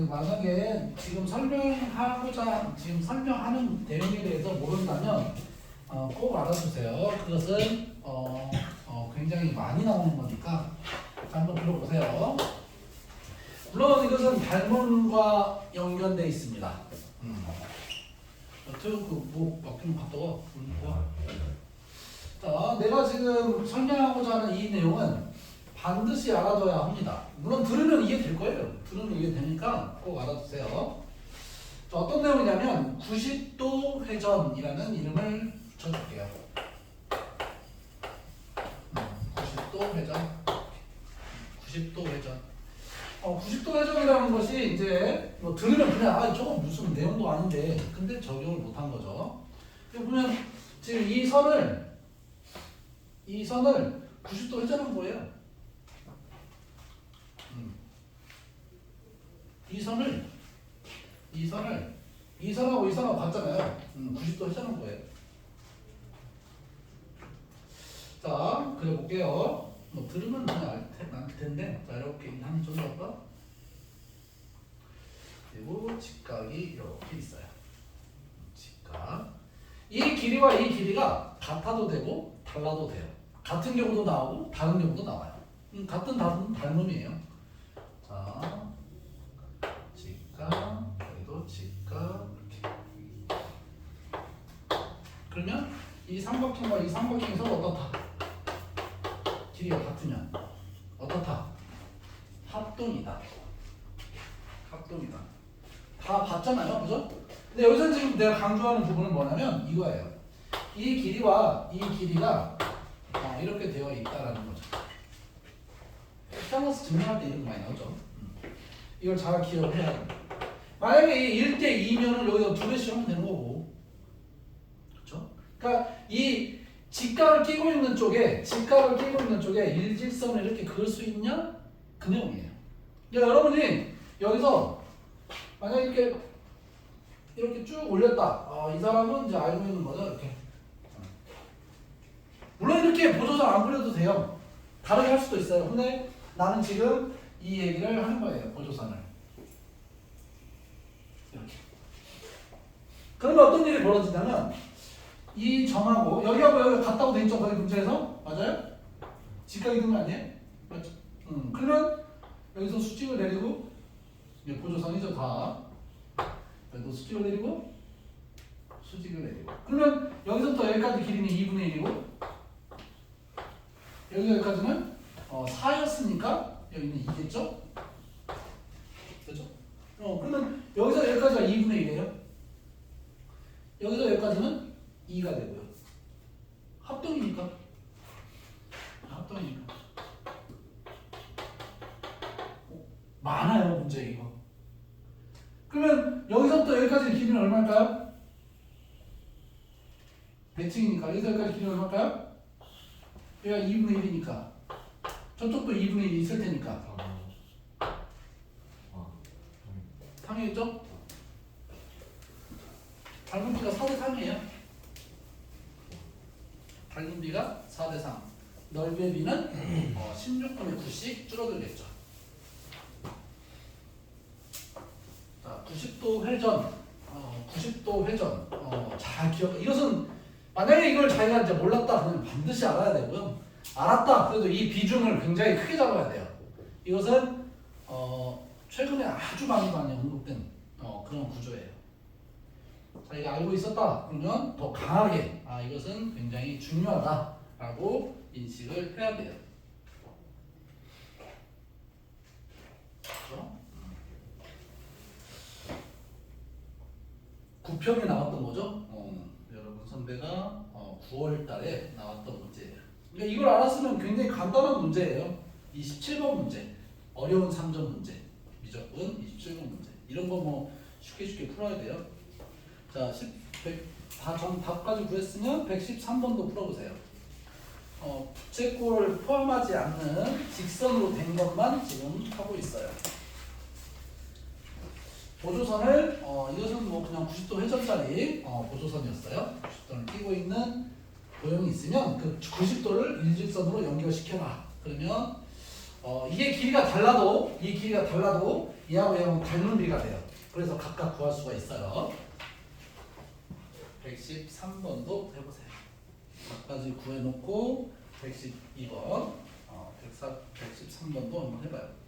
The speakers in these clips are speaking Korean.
만약에 지금 설명하는 내용에 대해서 모른다면 꼭 알아주세요. 그것은 굉장히 많이 나오는 거니까 자, 한번 들어보세요. 물론 이것은 발문과 연관되어 있습니다. 뭐 바뀌면 갔다가 자, 내가 지금 설명하고자 하는 이 내용은 반드시 알아둬야 합니다. 물론 들으면 이해될 거예요. 들으면 이해되니까 꼭 알아두세요. 자, 어떤 내용이냐면 90도 회전이라는 이름을 붙여줄게요. 90도 회전. 90도 회전. 90도 회전이라는 것이 이제 뭐 들으면 그냥 저거 무슨 내용도 아닌데 근데 적용을 못한 거죠. 보면 지금 이 선을 90도 회전한 거예요. 이 선하고 같잖아요. 90도 회전한 거예요. 자, 그려 볼게요. 뭐 들으면 그냥 알 텐데, 자 이렇게 한 점 잡아. 그리고 직각이 이렇게 있어요. 직각. 이 길이와 이 길이가 같아도 되고 달라도 돼요. 같은 경우도 나오고 다른 경우도 나와요. 같은 닮음이에요. 자, 직각, 여기도 직각 이렇게. 그러면 이 삼각형과 이 삼각형이 서로 어떻다? 길이가 같으면 어떻다? 합동이다. 합동이다. 다 봤잖아요, 그죠? 근데 여기서 지금 내가 강조하는 부분은 뭐냐면 이거예요. 이 길이와 이 길이가 이렇게 되어 있다라는 거죠. 시험에서 증명할 때 이런 거 많이 나오죠. 이걸 잘 기억을 해야 돼요. 만약에 1대2면은 여기서 2배씩 하면 되는 거고. 그렇죠? 그러니까 이 직각을 끼고 있는 쪽에 일직선을 이렇게 그을 수 있냐? 그 내용이에요. 그러니까 여러분이 여기서 만약 이렇게 쭉 올렸다. 이 사람은 이제 알고 있는 거죠, 이렇게. 물론 이렇게 보조선 안 그려도 돼요. 다르게 할 수도 있어요. 근데 나는 지금 이 얘기를 하는 거예요, 보조선을. 이렇게. 그러면 어떤 일이 벌어지냐면 이 점하고 여기하고 여기 같다고 돼 있죠, 거기 문제에서? 맞아요? 직각이 된 거 아니에요? 맞죠? 그러면 여기서 수직을 내리고 이게 보조선이죠, 다. 여기도 수직을 내리고 수직을 내리고. 그러면 여기서부터 여기까지 길이는 2분의 1이고 여기까지는 4였으니까 여기는 2겠죠? 그렇죠? 그러면 여기서 여기까지가 2분의 1이에요. 여기서 여기까지는 2가 되고요. 합동이니까. 많아요, 문제 이거. 그러면 여기서부터 여기까지 길이는 얼마일까요? 대칭이니까 여기서 여기까지 길이는 얼마일까요? 얘가 2분의 1이니까 저쪽도 2분의 1이 있을 테니까 당연히죠? 밝은비가 4대3이에요. 밝은비가 4대3 넓이의 비는 16분의 9씩 줄어들겠죠. 자, 90도 회전 90도 회전 잘 기억. 이것은 만약에 이걸 자기가 이제 몰랐다 그러면 반드시 알아야 되고요. 알았다 그래도 이 비중을 굉장히 크게 잡아야 돼요. 이것은 최근에 아주 많이 언급된 그런 구조예요. 자기가 알고 있었다 그러면 더 강하게 이것은 굉장히 중요하다라고 인식을 해야 돼요. 그렇죠? 9편에 나왔던 거죠. 여러분 선배가 9월 달에 나왔던 문제예요. 그러니까 이걸 알았으면 굉장히 간단한 문제예요. 27번 문제, 어려운 3점 문제, 미적분 27번 문제. 이런 거 뭐 쉽게 풀어야 돼요. 자, 전 답까지 구했으면 113번도 풀어보세요. 부채꼴 포함하지 않는 직선으로 된 것만 지금 하고 있어요. 보조선을 이것은 뭐 그냥 90도 회전짜리 보조선이었어요. 90도를 끼고 있는 도형이 있으면 그 90도를 일직선으로 연결시켜라. 그러면 이게 길이가 달라도 이 길이가 달라도 얘하고 얘하고 닮은 비가 돼요. 그래서 각각 구할 수가 있어요. 113번도 해보세요. 각까지 구해놓고 112번, 113번도 한번 해봐요.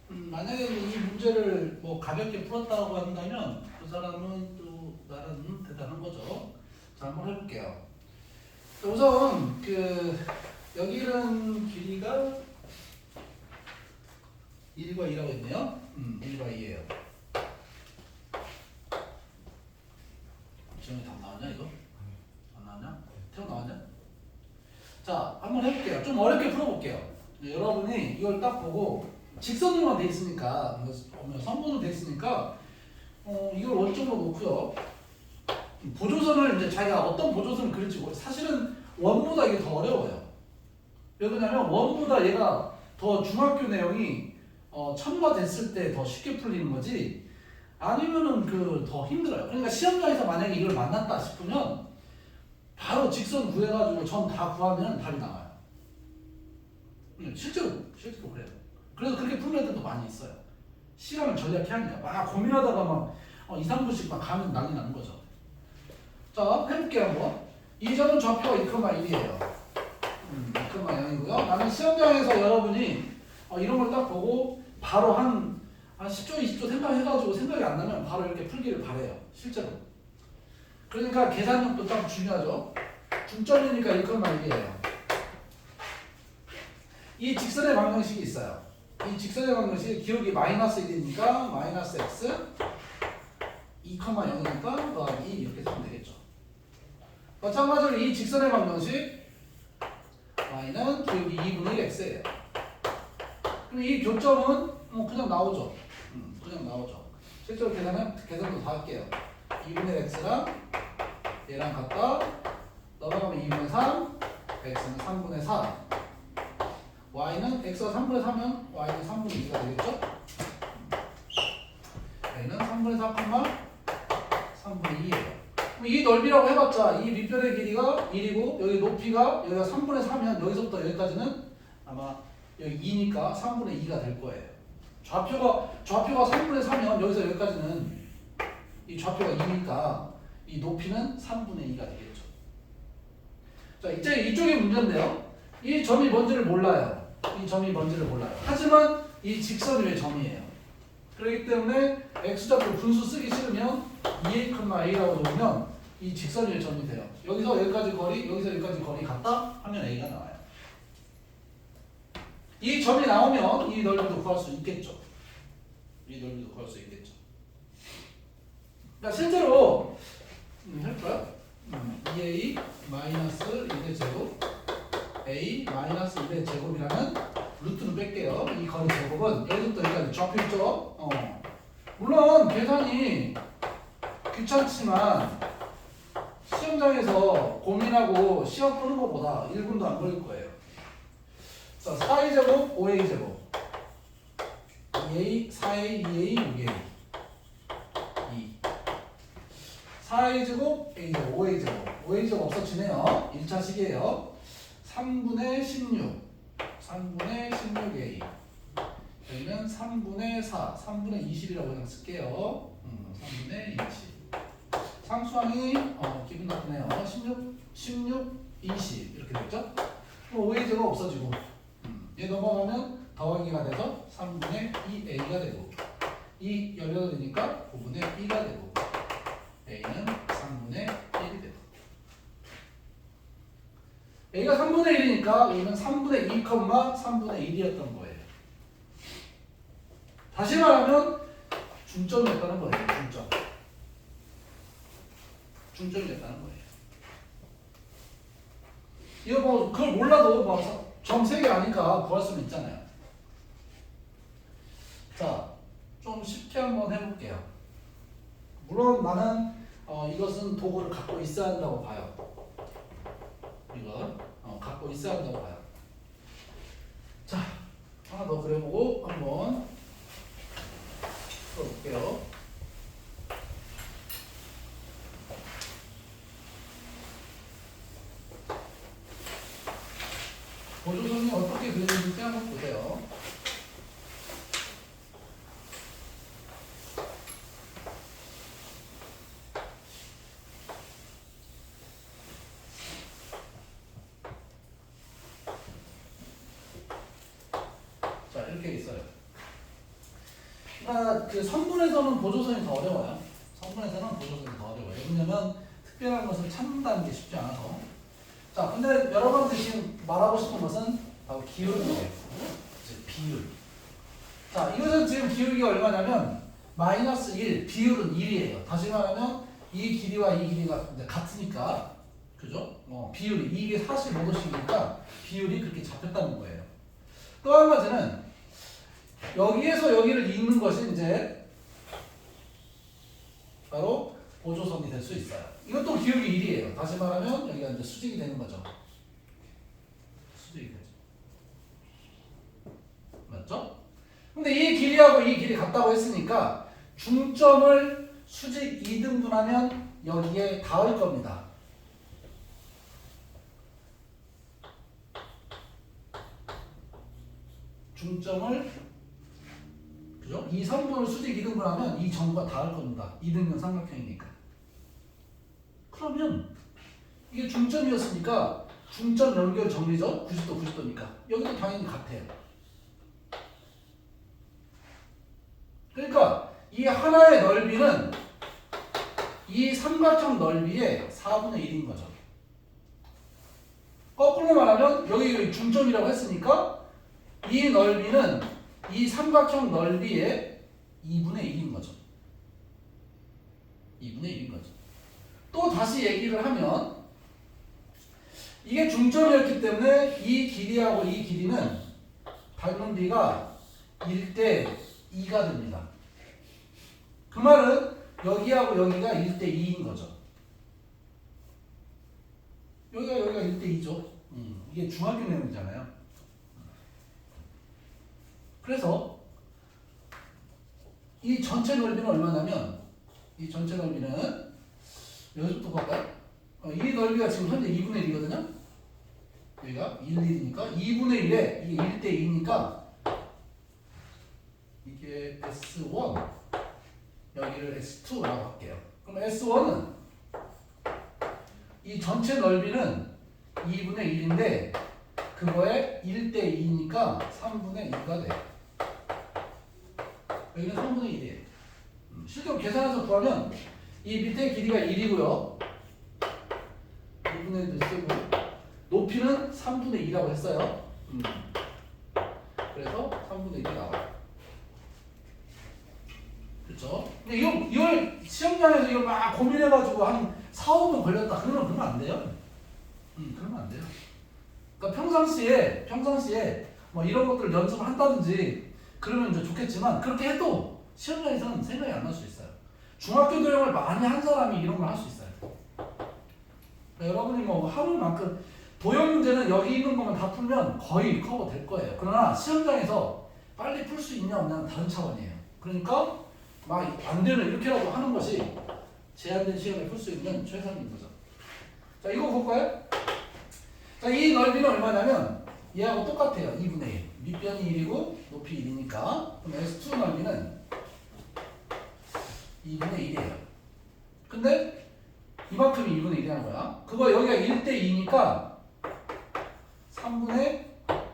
만약에 이 문제를 뭐 가볍게 풀었다고 한다면 그 사람은 또 나름 대단한 거죠. 자, 한번 해볼게요. 우선 여기는 길이가 1과 2라고 있네요. 1과 2예요. 지금이 다 나왔냐 이거? 안 나왔냐? 태워 나왔냐? 자, 한번 해볼게요. 좀 어렵게 풀어볼게요. 여러분이 이걸 딱 보고 직선으로만 돼 있으니까 선분으로 돼 있으니까 이걸 원점으로 놓고요. 보조선을 이제 자기가 어떤 보조선을 그릴지 사실은 원보다 이게 더 어려워요. 왜 그러냐면 원보다 얘가 더 중학교 내용이 첨가됐을 때 더 쉽게 풀리는 거지 아니면은 그 더 힘들어요. 그러니까 시험장에서 만약에 이걸 만났다 싶으면 바로 직선 구해가지고 점 다 구하면 답이 나와요. 실제로 그래요. 그래서 그렇게 푸는 애들도 많이 있어요. 시간을 절약해야 하니까 막 고민하다가 막 2, 3분씩 막 가면 난리 나는 거죠. 자, 해볼게요 한번. 이 점은 좌표가 2,1이에요. 2,0이고요. 나는 시험장에서 여러분이 이런 걸 딱 보고 바로 한 10초, 20초 생각해가지고 생각이 안 나면 바로 이렇게 풀기를 바래요. 실제로. 그러니까 계산력도 참 중요하죠. 중점이니까 1,1이에요. 이 직선의 방정식이 있어요. 이 직선의 방정식이 기울기 마이너스 1이니까 마이너스 x 2,0이니까 더하기 2 이렇게 쓰면 되겠죠. 마찬가지로 이 직선의 방정식 y는 기울기 2분의 1 x예요. 그럼 이 교점은 그냥 나오죠. 그냥 나오죠. 실제로 계산도 다 할게요. 2분의 x랑 얘랑 같다. 넘어가면 2분의 3, x는 3분의 4. y는 x가 3분의 4면 y는 3분의 2가 되겠죠? y는 3분의 4, 3분의 2예요. 그럼 이 넓이라고 해봤자 이 밑변의 길이가 1이고 여기 높이가 여기가 3분의 4면 여기서부터 여기까지는 아마 여기 2니까 3분의 2가 될 거예요. 좌표가 3분의 4면 여기서 여기까지는 이 좌표가 2니까 이 높이는 3분의 2가 되겠죠. 자, 이제 이쪽이 문제인데요. 이 점이 뭔지를 몰라요. 하지만 이 직선이 왜 점이에요? 그렇기 때문에 x좌표 분수 쓰기 싫으면 2a,a라고 적으면 이 직선이 왜 점이 돼요? 여기서 여기까지 거리, 여기서 여기까지 거리 같다 하면 a가 나와요. 이 점이 나오면 이 넓이도 구할 수 있겠죠. 그러니까 실제로 할까요? 2a 마이너스 1의 제곱 a 마이너스 1의 제곱이라는 루트는 뺄게요. 이 거리 제곱은 여기서부터 여기까지 좌표 있죠? 물론 계산이 귀찮지만 시험장에서 고민하고 시험 푸는 것보다 1분도 안 걸릴 거예요. 자, 4a 제곱 5a 제곱 2a 4a 2a 6a 2 4a 제곱 a 제곱 5a 제곱 5a 제곱 없어지네요. 1차 식이에요. 3분의 16 3분의 16a 여기는 3분의 4 3분의 20이라고 그냥 쓸게요. 3분의 20 상수항이 기분 나쁘네요. 16 20 이렇게 됐죠? 5a 제곱 없어지고 얘 넘어가면 더하기가 돼서 3분의 2a가 되고 이 열려도 되니까 5분의 2가 되고 a는 3분의 1이 되고 a가 3분의 1이니까 a는 3분의 2, 3분의 1이었던 거예요. 다시 말하면 중점이었다는 거예요. 중점이었다는 거예요. 이거 뭐 그걸 몰라도 점 3개 아니까 구할 수는 있잖아요. 자, 좀 쉽게 한번 해볼게요. 물론 나는 이것은 도구를 갖고 있어야 한다고 봐요. 이걸 갖고 있어야 한다고 봐요. 자, 하나 더 그려보고 한번 풀어볼게요. 보조선이 어떻게 그리는지 한번 보세요. 자, 이렇게 있어요. 그 선분에서는 보조선이 더 어려워요. 왜냐면 특별한 것을 찾는다는 게 쉽지 않아서. 자, 근데 여러분들이 지금 말하고 싶은 것은 바로 기울기예요. 비율. 자, 이것은 지금 기울기가 얼마냐면 마이너스 1, 비율은 1이에요. 다시 말하면 이 길이와 이 길이가 이제 같으니까, 그죠? 비율이 이게 45도씩이니까 비율이 그렇게 잡혔다는 거예요. 또 한 가지는 여기에서 여기를 잇는 것이 이제 바로 보조선이 될 수 있어요. 이것도 기울기 1이에요. 다시 말하면 여기가 이제 수직이 되는 거죠. 수직이 되죠. 맞죠? 근데 이 길이하고 이 길이 같다고 했으니까 중점을 수직 2등분하면 여기에 닿을 겁니다. 중점을 그죠? 이 선분을 수직 2등분하면 이 점과 닿을 겁니다. 2등분 삼각형이니까. 그러면 이게 중점이었으니까 중점 연결 정리죠? 90도 90도니까 여기도 당연히 같아요. 그러니까 이 하나의 넓이는 이 삼각형 넓이의 4분의 1인 거죠. 거꾸로 말하면 여기 중점이라고 했으니까 이 넓이는 이 삼각형 넓이의 2분의 1인 거죠. 2분의 1인 거죠. 또 다시 얘기를 하면 이게 중점이었기 때문에 이 길이하고 이 길이는 닮은 비가 1대 2가 됩니다. 그 말은 여기하고 여기가 1대 2인 거죠. 여기가 1대 2죠. 이게 중학교 내용이잖아요. 그래서 이 전체 넓이는 얼마냐면 이 전체 넓이는 여기서부터 볼까요? 이 넓이가 지금 현재 2분의 1이거든요. 여기가 1, 1이니까 2분의 1에 이게 1대 2니까 이게 S1 여기를 S2라고 할게요. 그럼 S1은 이 전체 넓이는 2분의 1인데 그거에 1대 2니까 3분의 2가 돼요. 여기는 3분의 1이에요. 실제로 계산해서 구하면 이 밑에 길이가 1이고요. 2분의 1도 쓰고 높이는 3분의 2라고 했어요. 그래서 3분의 1이 나와요. 그렇죠? 근데 이걸 시험장에서 이걸 막 고민해가지고 한 4, 5분 걸렸다. 그러면 안 돼요. 그러면 안 돼요. 그러니까 평상시에 뭐 이런 것들 연습을 한다든지 그러면 이제 좋겠지만 그렇게 해도 시험장에서는 생각이 안 날 수 있어요. 중학교 도형을 많이 한 사람이 이런 걸 할 수 있어요. 그러니까 여러분이 뭐 하루만큼 도형 문제는 여기 있는 것만 다 풀면 거의 커버 될 거예요. 그러나 시험장에서 빨리 풀 수 있냐 없냐는 다른 차원이에요. 그러니까 막 안 되면 이렇게라도 하는 것이 제한된 시간에 풀 수 있는 최선인 거죠. 자, 이거 볼까요? 자, 이 넓이는 얼마냐면 얘하고 똑같아요. 2분의 1. 밑변이 1이고 높이 1이니까 그럼 S2 넓이는 2분의 1이에요. 근데 이만큼이 2분의 1이라는 거야. 그거 여기가 1대 2니까 3분의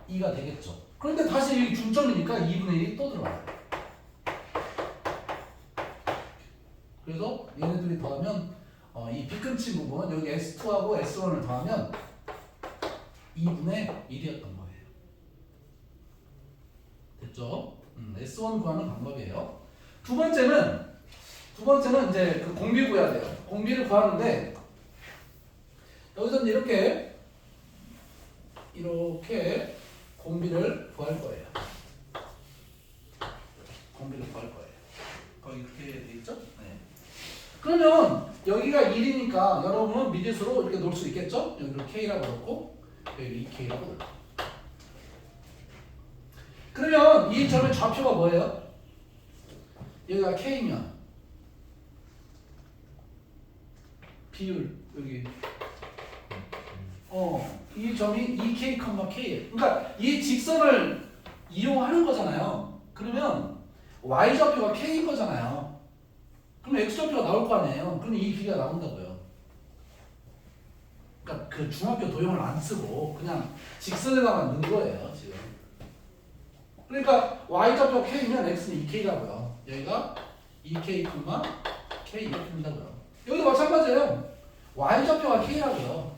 2가 되겠죠. 그런데 다시 여기 중점이니까 2분의 1이 또 들어와요. 그래서 얘네들이 더하면 이 빗근친 부분 여기 S2하고 S1을 더하면 2분의 1이었던 거예요. 됐죠? S1 구하는 방법이에요. 두 번째는 이제 그 공비 구해야 돼요. 공비를 구하는데 여기서 이제 이렇게 공비를 구할 거예요. 공비를 구할 거예요. 거기 그렇게 돼 있죠? 네. 그러면 여기가 1이니까 여러분은 미지수로 이렇게 놓을 수 있겠죠? 여기를 K라고 놓고 여기 2K라고 놓고. 그러면 이 점의 좌표가 뭐예요? 여기가 K면 비율 여기 이 점이 2K, K예요. 그러니까 이 직선을 이용하는 거잖아요. 그러면 Y좌표가 K인 거잖아요. 그럼 X좌표가 나올 거 아니에요. 그럼 이 길이가 나온다고요. 그러니까 그 중학교 도형을 안 쓰고 그냥 직선에다만 넣은 거예요, 지금. 그러니까 Y좌표가 K면 X는 2K라고요. 여기가 2K, K 이렇게 된다고요. 여기도 마찬가지예요. Y좌표가 K라고요.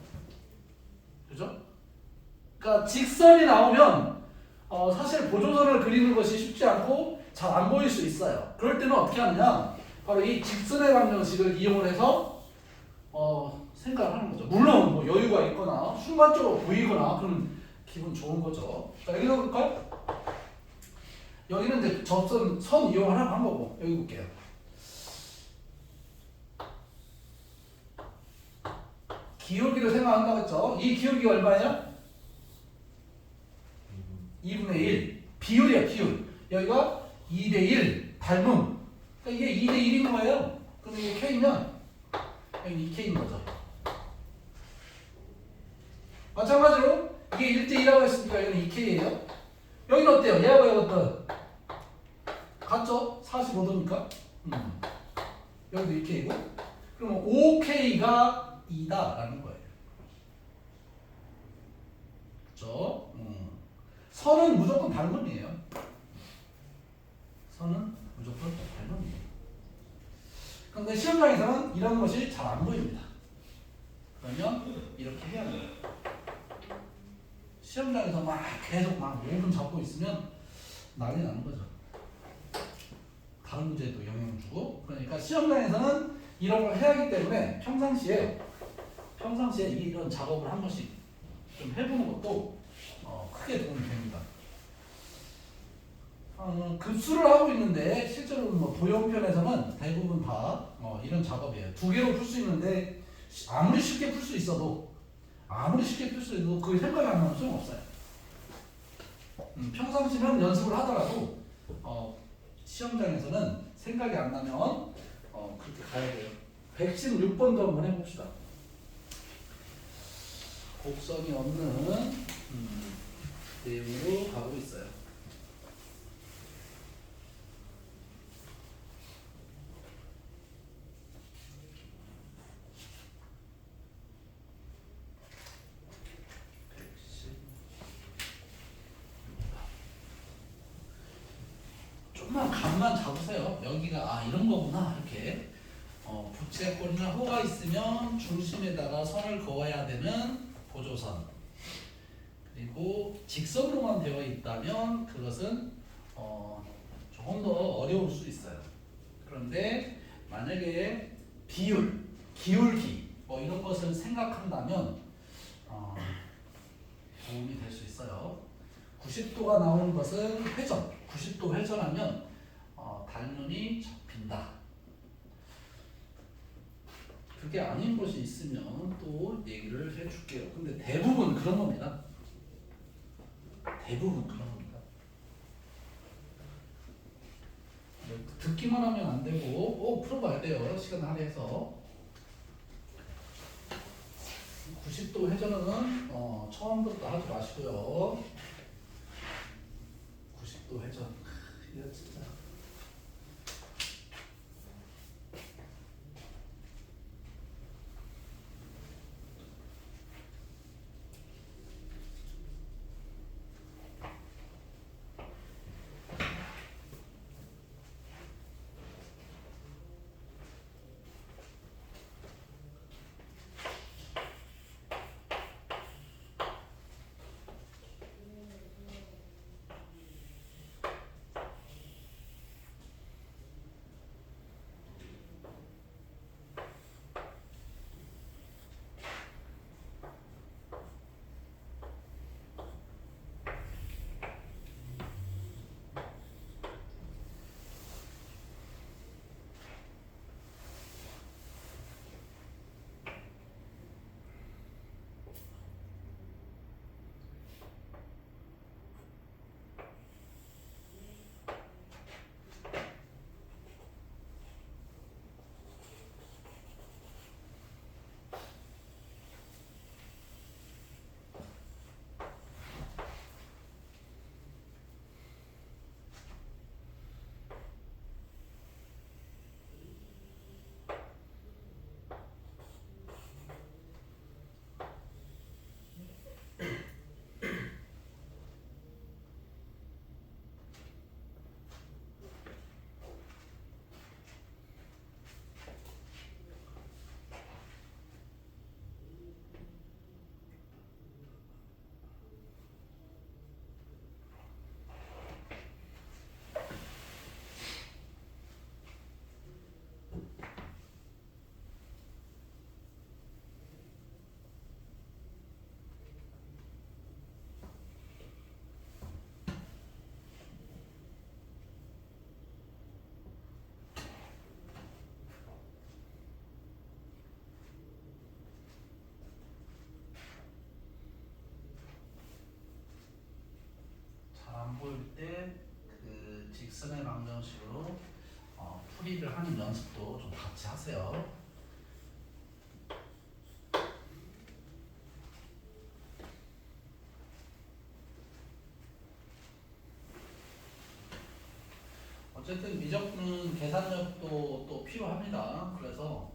그죠? 그러니까 직선이 나오면 사실 보조선을 그리는 것이 쉽지 않고 잘 안 보일 수 있어요. 그럴 때는 어떻게 하느냐? 바로 이 직선의 방정식을 이용을 해서 생각을 하는 거죠. 물론 뭐 여유가 있거나 순간적으로 보이거나 그러면 기분 좋은 거죠. 자, 여기서 볼까요? 여기는 이제 접선 선 이용하는 방법이고 여기 볼게요. 기울기를 생각한다고 했죠. 이 기울기가 얼마예요? 2분의 1. 비율이야, 비율. 여기가 2대 1 닮음. 그러니까 이게 2대 1인 거예요. 그럼 이게 K면 여기 2K인 거죠. 마찬가지로 이게 1대 2라고 했으니까 여기는 2K예요. 여기는 어때요? 얘하고 얘가 어떤? 같죠? 45도니까. 여기도 2K고. 그러면 5K가 2다라는 거예요. 그렇죠? 선은 무조건 닮음이에요. 선은 무조건 닮음이에요. 그런데 시험장에서는 이런 것이 잘 안 보입니다. 그러면 이렇게 해야 돼요. 시험장에서 막 계속 막 5분 잡고 있으면 난리 나는 거죠. 다른 문제에도 영향을 주고. 그러니까 시험장에서는 이런 걸 해야 하기 때문에 평상시에 이런 작업을 한 번씩 좀 해보는 것도 크게 도움이 됩니다. 급수를 하고 있는데 실제로 뭐 도형편에서는 대부분 다 이런 작업이에요. 두 개로 풀 수 있는데 아무리 쉽게 풀 수 있어도 그 생각이 안 나면 소용없어요. 평상시면 연습을 하더라도 시험장에서는 생각이 안 나면 그렇게 가야 돼요. 116번도 한번 해봅시다. 곡선이 없는 내용으로 가고 있어요. 조금만 감만 잡으세요. 여기가 이런 거구나 이렇게. 부채꼴이나 호가 있으면 중심에다가 선을 그어야 되는 보조선, 그리고 직선으로만 되어 있다면 그것은 조금 더 어려울 수 있어요. 그런데 만약에 비율, 기울기 이런 것을 생각한다면 도움이 될 수 있어요. 90도가 나오는 것은 회전, 90도 회전하면 닮음이 접힌다. 그게 아닌 것이 있으면 또 얘기를 해줄게요. 근데 대부분 그런 겁니다. 대부분 그런 겁니다. 듣기만 하면 안 되고 풀어봐야 돼요. 시간 할애해서. 90도 회전은 처음부터 하지 마시고요. 90도 회전. 이거 진짜. 안 보일 때 그 직선의 방정식으로 풀이를 하는 연습도 좀 같이 하세요. 어쨌든 미적분은 계산력도 또 필요합니다. 그래서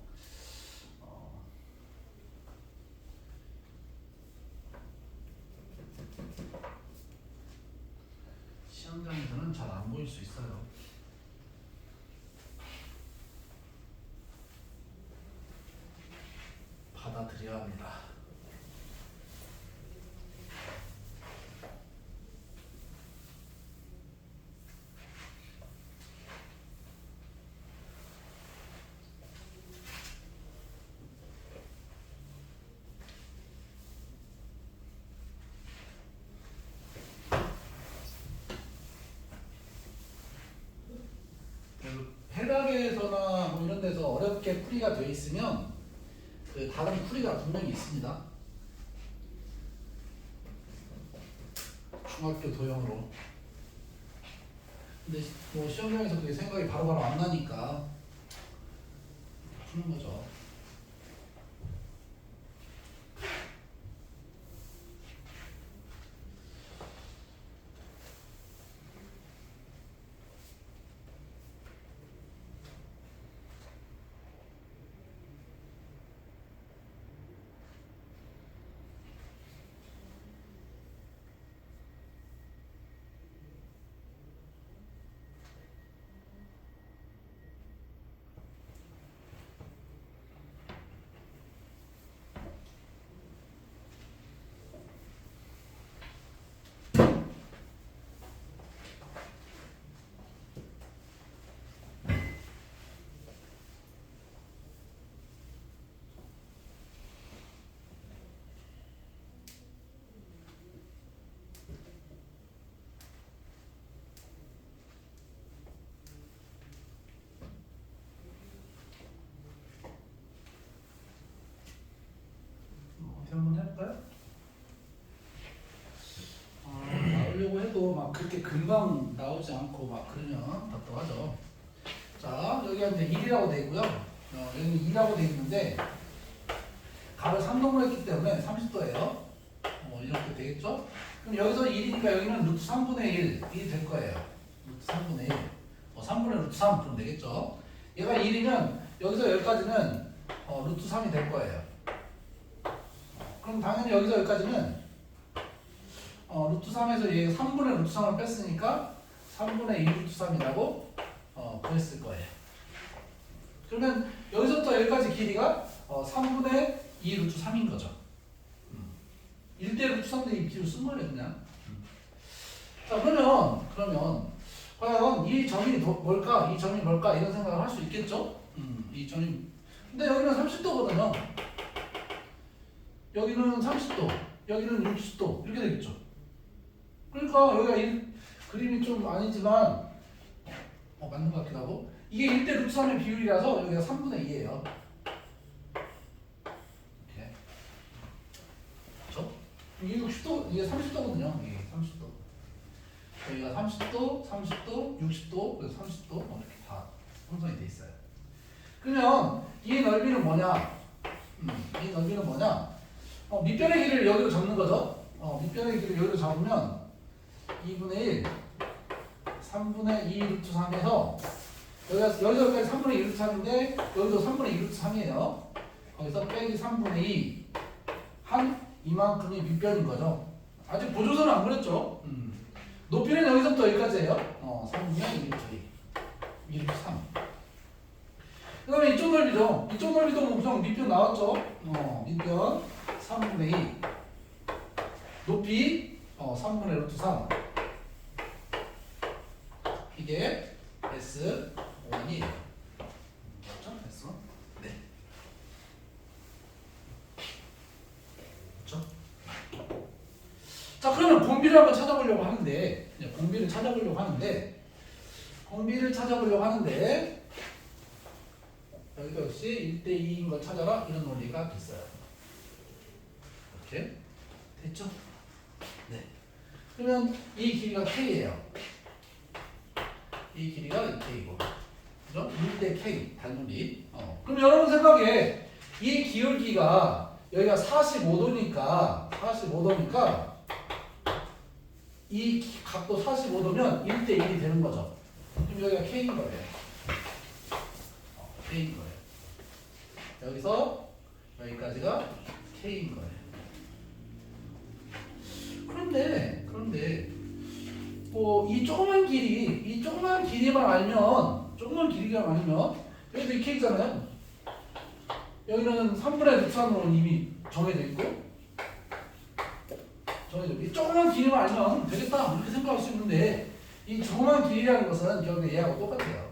시험장에서는 잘 안 보일 수 있어요. 받아들여야 합니다. 해각에서나 뭐 이런 데서 어렵게 풀이가 되어 있으면 그 다른 풀이가 분명히 있습니다. 중학교 도형으로. 근데 뭐 시험장에서 그게 생각이 바로바로 안 나니까 푸는 거죠. 어떻게 한번 해볼까요? 나오려고 해도 막 그렇게 금방 나오지 않고 막 그러면 답답하죠. 자, 여기가 이제 1이라고 돼 있고요. 여기는 2라고 돼 있는데 가를 3등분을 했기 때문에 30도예요. 이렇게 되겠죠? 그럼 여기서 1이니까 여기는 루트 3분의 1이 될 거예요. 루트 3분의 1. 3분의 루트 3 그럼 되겠죠? 얘가 1이면 여기서 여기까지는 루트 3이 될 거예요. 그럼 당연히 여기서 여기까지는 루트 3에서 얘 3분의 루트 3을 뺐으니까 3분의 2 루트 3이라고 구했을 거예요. 그러면 여기서부터 여기까지 길이가 3분의 2 루트 3인 거죠. 1대 루트 3대 2 비로 쓴 거예요 그냥. 자 그러면 과연 이 점이 뭘까? 이 점이 뭘까? 이런 생각을 할 수 있겠죠? 이 점이 근데 여기는 30도거든요. 여기는 30도, 여기는 60도 이렇게 되겠죠. 그러니까 여기가 그림이 좀 아니지만 맞는 것 같기도 하고 이게 1대 루트 3의 비율이라서 여기가 3분의 2예요. 이렇게. 그렇죠? 이게 60도, 이게 30도거든요. 이게 30도. 여기가 30도, 30도, 60도, 그래서 30도 이렇게 다 형성이 돼 있어요. 그러면 이 넓이는 뭐냐? 이 넓이는 뭐냐? 밑변의 길이를 여기로 잡는 거죠. 밑변의 길이를 여기로 잡으면 2분의 1, 3분의 2 루트 3에서 여기서까지 3분의 2 루트 3인데 여기도 3분의 2 루트 3이에요. 거기서 빼기 3분의 2 한 이만큼이 밑변인 거죠. 아직 보조선은 안 그렸죠. 높이는 여기서부터 여기까지예요. 3분의 2 루트 2 루트 3. 그 다음에 이쪽 넓이죠. 이쪽 넓이도 뭐 그냥 밑변 나왔죠. 밑변 3분의 2 높이 3분의 루트 3 이게 S1이에요. 맞죠? S1? 네. 그렇죠? 자 그러면 공비를 한번 찾아보려고 하는데 공비를 찾아보려고 하는데 여기도 역시 1대2인 걸 찾아라 이런 논리가 있어요. 이렇게 됐죠? 네. 그러면 이 길이가 K예요. 이 길이가 K이고 그죠? 1대 K 단순히. 그럼 여러분 생각에 이 기울기가 여기가 45도니까 이 각도 45도면 1대 1이 되는 거죠. 그럼 여기가 K인 거예요. K인 거예요. 여기서 여기까지가 K인 거예요. 그런데 뭐 이 조그만 길이만 알면 여기도 이 K잖아요. 여기는 3분의 곱삼으로 이미 정해져 있고 이 조그만 길이만 알면 되겠다 이렇게 생각할 수 있는데 이 조그만 길이라는 것은 결국 얘하고 똑같아요.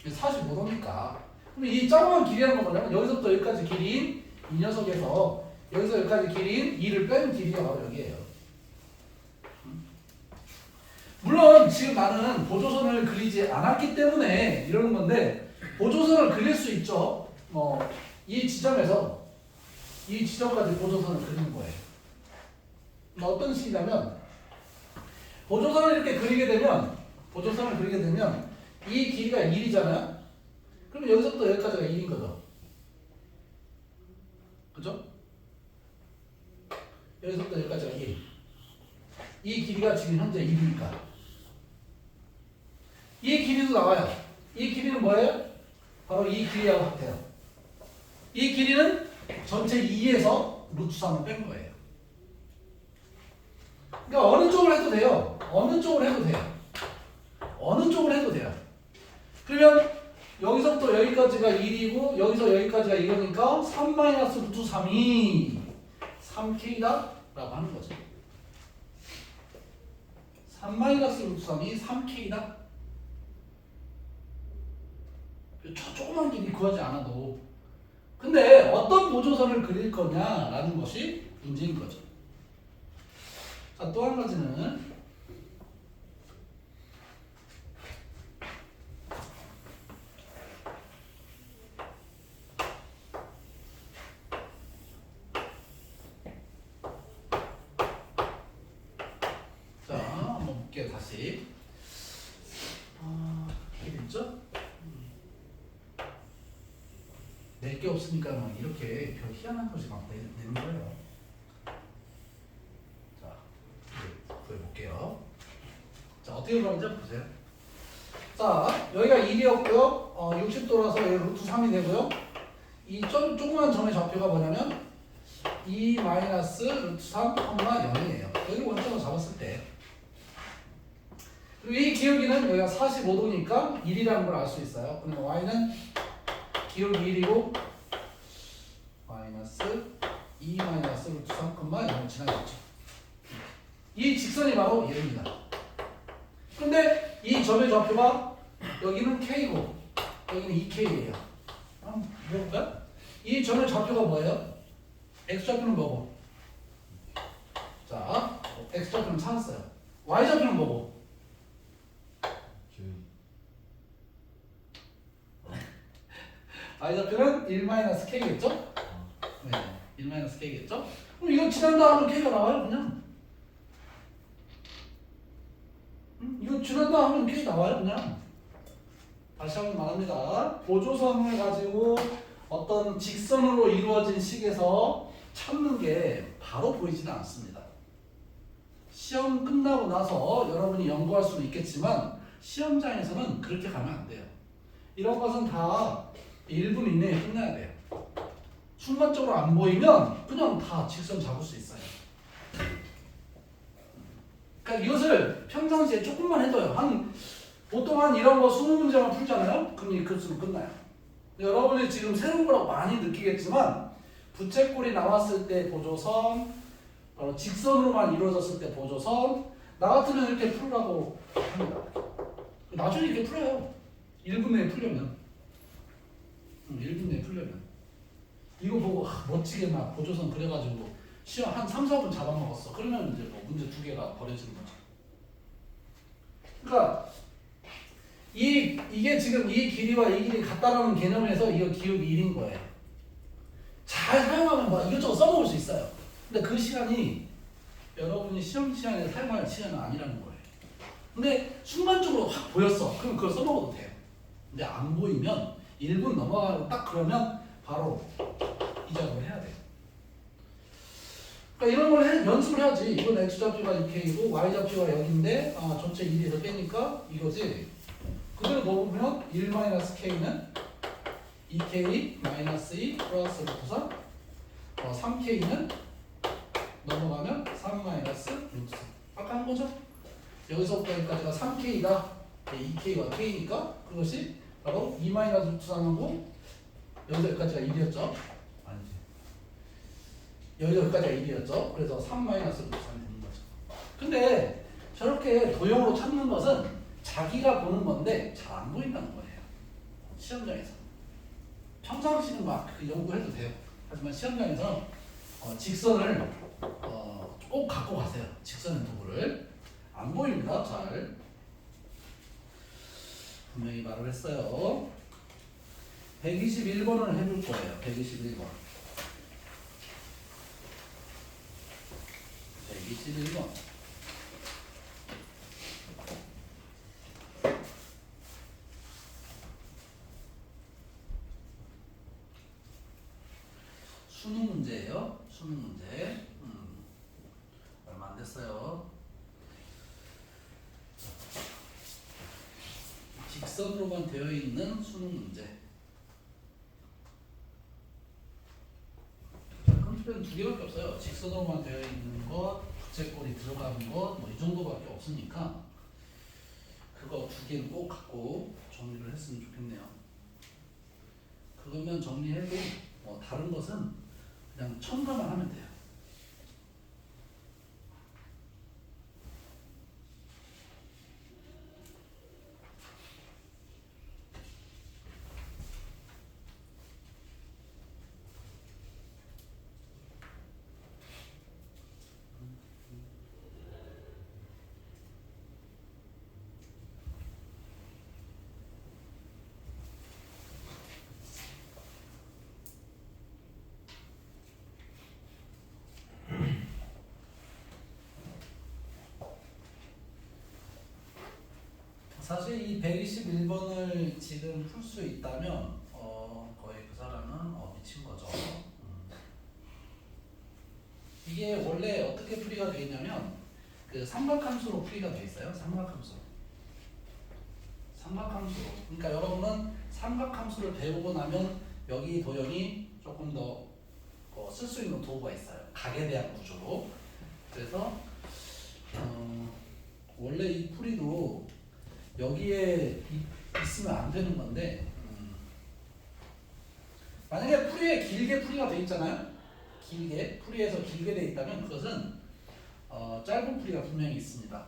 45도니까. 그럼 이 조그만 길이라는 건 뭐냐면 여기서부터 여기까지 길이인 이 녀석에서 여기서 여기까지 길이인 2를 뺀 길이가 바로 여기예요. 물론 지금 나는 보조선을 그리지 않았기 때문에 이러는 건데 보조선을 그릴 수 있죠. 이 지점에서 이 지점까지 보조선을 그리는 거예요. 어떤 식이냐면 보조선을 이렇게 그리게 되면 이 길이가 1이잖아요. 그럼 여기서부터 여기까지가 1인 거죠. 그죠? 여기서부터 여기까지가 1. 이 길이가 지금 현재 1이니까. 이 길이도 나와요. 이 길이는 뭐예요? 바로 이 길이하고 같아요. 이 길이는 전체 2에서 루트 3을 뺀 거예요. 그러니까 어느 쪽을 해도 돼요. 그러면 여기서부터 여기까지가 1이고 여기서 여기까지가 1이니까 3 마이너스 루트 3이 3K다 라고 하는 거죠. 3 마이너스 루트 3이 3K다. 저 조그만 길이 구하지 않아도. 근데 어떤 보조선을 그릴 거냐라는 것이 문제인 거죠. 자, 또 한 가지는 자, 한번 볼게요. 다시 이게 됐죠? 낼 게 없으니까 막 이렇게 별 희한한 것이 막 내는 거예요. 자, 구해볼게요. 자, 어떻게 그러는지 보세요. 자, 여기가 1이었고요. 60도라서 여기 루트 3이 되고요. 이 조그만 점의 좌표가 뭐냐면 2 마이너스 루트 3, 0이에요. 여기 원점을 잡았을 때. 그리고 이 기울기는 여기가 45도니까 1이라는 걸 알 수 있어요. 그러면 y는 기울기 1이고 마이너스 2 마이너스 루트 3, 0을 지나겠죠. 이 직선이 바로 얘입니다. 근데 이 점의 좌표가 여기는 K고 여기는 2K예요. 한번 볼까요? 이 점의 좌표가 뭐예요? X좌표는 뭐고? 자, X좌표는 찾았어요. Y좌표는 뭐고? Y좌표는 1-K겠죠? 네, 1-K겠죠? 그럼 이거 지난다 하면 K가 나와요, 그냥. 이거 지난다 하면 K 나와요, 그냥. 다시 한번 말합니다. 보조선을 가지고 어떤 직선으로 이루어진 식에서 찾는 게 바로 보이지는 않습니다. 시험 끝나고 나서 여러분이 연구할 수는 있겠지만 시험장에서는 그렇게 가면 안 돼요. 이런 것은 다 1분 이내에 끝나야 돼요. 순간적으로 안 보이면 그냥 다 직선 잡을 수 있어요. 그러니까 이것을 평상시에 조금만 해둬요. 보통 이런 거 20문제만 풀잖아요? 그럼 이 글수는 끝나요. 여러분이 지금 새로운 거라고 많이 느끼겠지만 부채꼴이 나왔을 때 보조선, 직선으로만 이루어졌을 때 보조선, 나 같으면 이렇게 풀라고 합니다. 나중에 이렇게 풀어요. 1분 내에 풀려면. 1분 내에 풀려면. 이거 보고 멋지게 막 보조선 그려가지고 시험 한 3, 4분 잡아먹었어. 그러면 이제 뭐 문제 2개가 버려지는 거죠. 그러니까 이게 지금 이 길이와 이 길이 같다라는 개념에서 이거 기울기 1인 거예요. 잘 사용하면 뭐 이것저것 써먹을 수 있어요. 근데 그 시간이 여러분이 시험 시간에 사용할 시간은 아니라는 거예요. 근데 순간적으로 확 보였어. 그럼 그걸 써먹어도 돼요. 근데 안 보이면 1분 넘어가고 딱 그러면 바로 이 작업을 해야 돼. 그러니까 이런 걸 연습을 해야지. 이건 x좌표가 2k고 y좌표가 여기인데 전체 1에서 빼니까 이거지. 그대로 넣으면 1-k는 2k-2 플러스 루트 3 3k는 넘어가면 3-루트 3 아까 한 거죠? 여기서부터 여기까지가 3k가 2k가 k니까 그것이 바로 2-루트 3하고 여기서 여기까지가 1이었죠? 아니지. 여기서 여기까지가 1이었죠? 그래서 3-루트 3이 되는 거죠. 근데 저렇게 도형으로 찾는 것은 자기가 보는 건데 잘 안 보인다는 거예요. 시험장에서. 평상시는 막 그 연구해도 돼요. 하지만 시험장에서 직선을 꼭 갖고 가세요. 직선의 도구를. 안 보입니다. 잘. 분명히 말을 했어요. 121번을 해볼 거예요. 121번. 121번. 수능 문제예요. 수능 문제. 얼마 안 됐어요. 직선으로만 되어 있는 수능 문제. 컴퓨터는 두 개밖에 없어요. 직선으로만 되어 있는 것, 부채꼴이 들어가는 것, 뭐 이 정도밖에 없으니까 그거 두 개는 꼭 갖고 정리를 했으면 좋겠네요. 그거면 정리해도 다른 것은 그냥 첨가만 하면 돼요. 사실 이 121번을 지금 풀 수 있다면 거의 그 사람은 미친 거죠. 이게 원래 어떻게 풀이가 되어 있냐면 그 삼각함수로 풀이가 되어 있어요. 삼각함수로. 그러니까 여러분은 삼각함수를 배우고 나면 여기 도형이 조금 더 쓸 수 있는 도구가 있어요. 각에 대한 구조로. 그래서 원래 이 풀이도 여기에 있으면 안 되는 건데 만약에 풀이에 길게 풀이가 돼 있잖아요. 길게 풀이에서 길게 돼 있다면 그것은 짧은 풀이가 분명히 있습니다.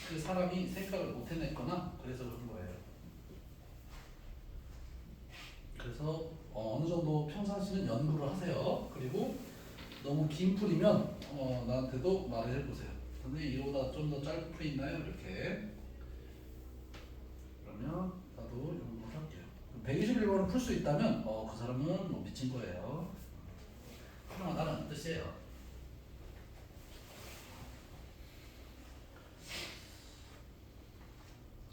그 사람이 생각을 못 해냈거나 그래서 그런 거예요. 그래서 어느 정도 평상시는 연구를 하세요. 그리고 너무 긴 풀이면 나한테도 말을 해보세요. 근데 이거보다 좀 더 짧은 풀이 있나요? 이렇게. 그러면 나도 연구를 할게요. 121번을 풀 수 있다면 그 사람은 뭐 미친 거예요. 훌륭하다는 뜻이에요.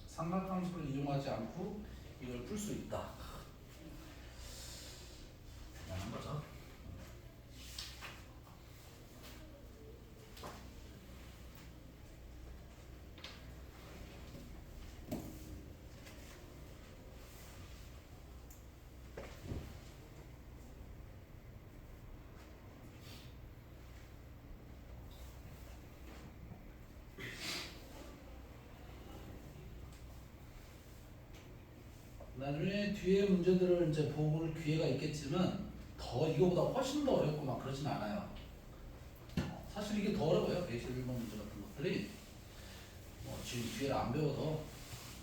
삼각함수를 이용하지 않고 이걸 풀 수 있다. 대단한 거죠. 나중에 뒤에 문제들을 이제 보고 기회가 있겠지만 더 이거보다 훨씬 더 어렵고 막 그러진 않아요. 사실 이게 더 어려워요. 121번 문제 같은 것들이 지금 뒤에 안 배워서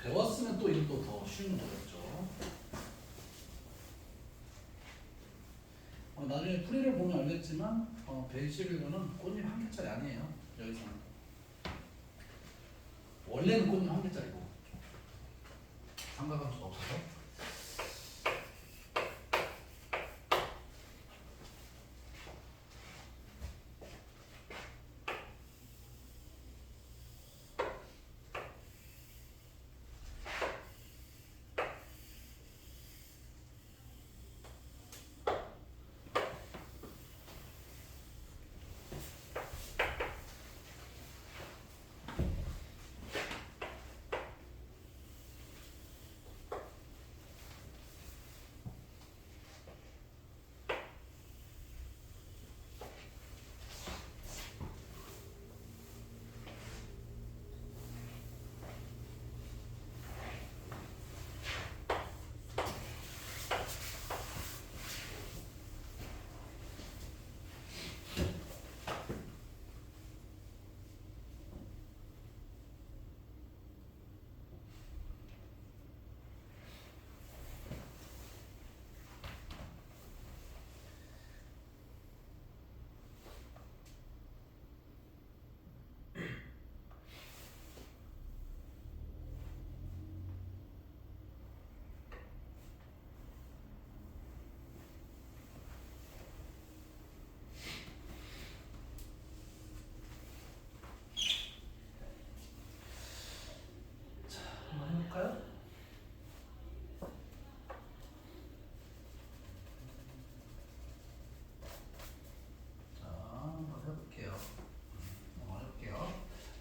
배웠으면 또 이것도 더 쉬운 거였죠. 나중에 풀이를 보면 알겠지만 121번은 꽃잎 한 개짜리 아니에요. 여기서는 원래는 꽃잎 한 개짜리고 삼각함수가 없어서.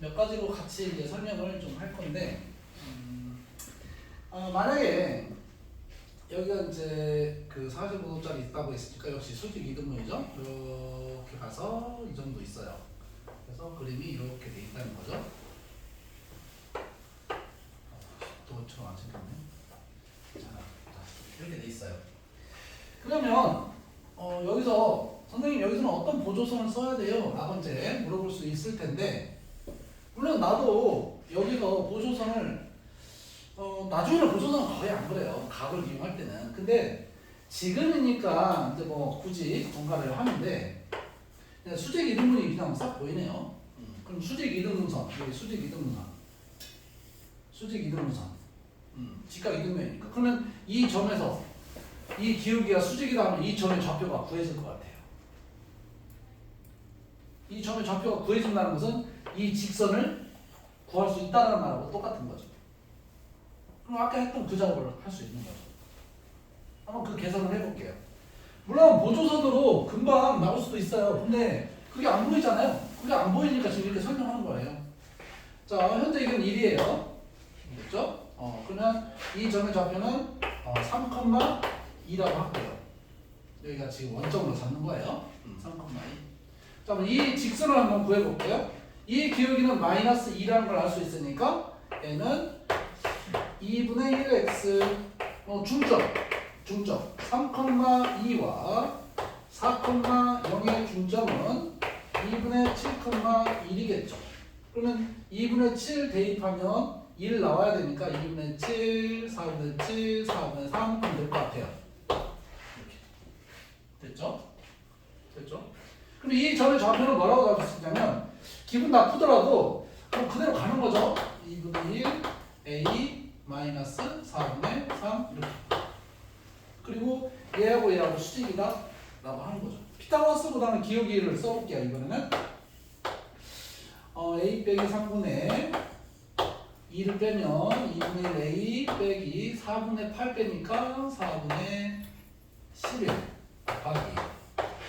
몇 가지로 같이 이제 설명을 좀 할 건데, 만약에 여기가 이제 그 45도짜리 있다고 했으니까 역시 수직 이등분이죠. 이렇게 가서 이 정도 있어요. 그래서 그림이 이렇게 돼 있다는 거죠. 도처럼 안 생겼네. 자, 이렇게 돼 있어요. 그러면 여기서 선생님 여기서는 어떤 보조선을 써야 돼요? 라고 이제 물어볼 수 있을 텐데, 물론 나도 여기서 보조선을 나중에는 보조선은 거의 안 그래요. 각을 이용할 때는. 근데 지금이니까 이제 뭐 굳이 뭔가를 하는데 그냥 수직 이등분이 그냥 싹 보이네요. 그럼 수직 이등분선, 여기 수직 이등분선, 수직 이등분선, 직각 이등면이니까 그러면 이 점에서 이 기울기가 수직이다 하면 이 점의 좌표가 구해질 것 같아요. 이 점의 좌표가 구해진다는 것은 이 직선을 구할 수 있다는 말하고 똑같은 거죠. 그럼 아까 했던 그 작업을 할 수 있는 거죠. 한번 그 계산을 해볼게요. 물론 보조선으로 금방 나올 수도 있어요. 근데 그게 안 보이잖아요. 그게 안 보이니까 지금 이렇게 설명하는 거예요. 자, 현재 이건 1이에요. 됐죠? 그러면 이 점의 좌표는 3,2라고 할게요. 여기가 지금 원점으로 잡는 거예요. 3,2. 자, 그럼 이 직선을 한번 구해볼게요. 이 기울기는 마이너스 2라는 걸 알 수 있으니까 얘는 2분의 1x 중점 3,2와 4,0의 중점은 2분의 7,1이겠죠. 그러면 2분의 7 대입하면 1 나와야 되니까 2분의 7, 4분의 7, 4분의 3 하면 될 것 같아요. 이렇게. 됐죠? 됐죠? 그럼 이 점의 좌표는 뭐라고 잡을 수 있냐면 기분 나쁘더라도 그럼 그대로 가는 거죠. 2분의 1 a 마이너스 4분의 3 이렇게. 그리고 얘하고 얘하고 수직이다 라고 하는 거죠. 피타고라스보다는 기울기를 써볼게요. 이번에는 a 빼기 3분의 2를 빼면 2분의 1 a 빼기 4분의 8 빼니까 4분의 11 곱하기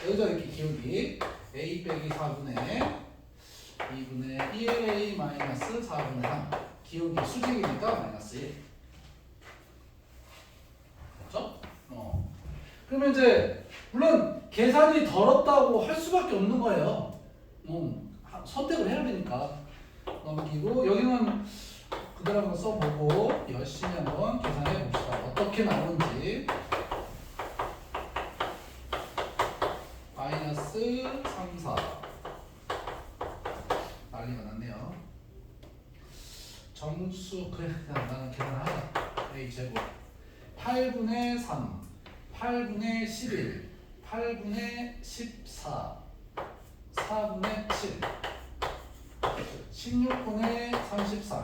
여기서 이렇게 기울기 a 빼기 4분의 2분의 1a 마이너스 4분의 3 기울기 수직이니까 마이너스 1. 그렇죠? 그러면 이제 물론 계산이 더럽다고 할 수밖에 없는 거예요. 선택을 해야 되니까. 넘기고 여기는 그대로 한번 써보고 열심히 한번 계산해 봅시다. 어떻게 나오는지. 마이너스 3, 4 난리가 났네요. 정수 그래 그냥 나는 계산하자. a 제곱 8분의 3 8분의 11 8분의 14 4분의 7 16분의 33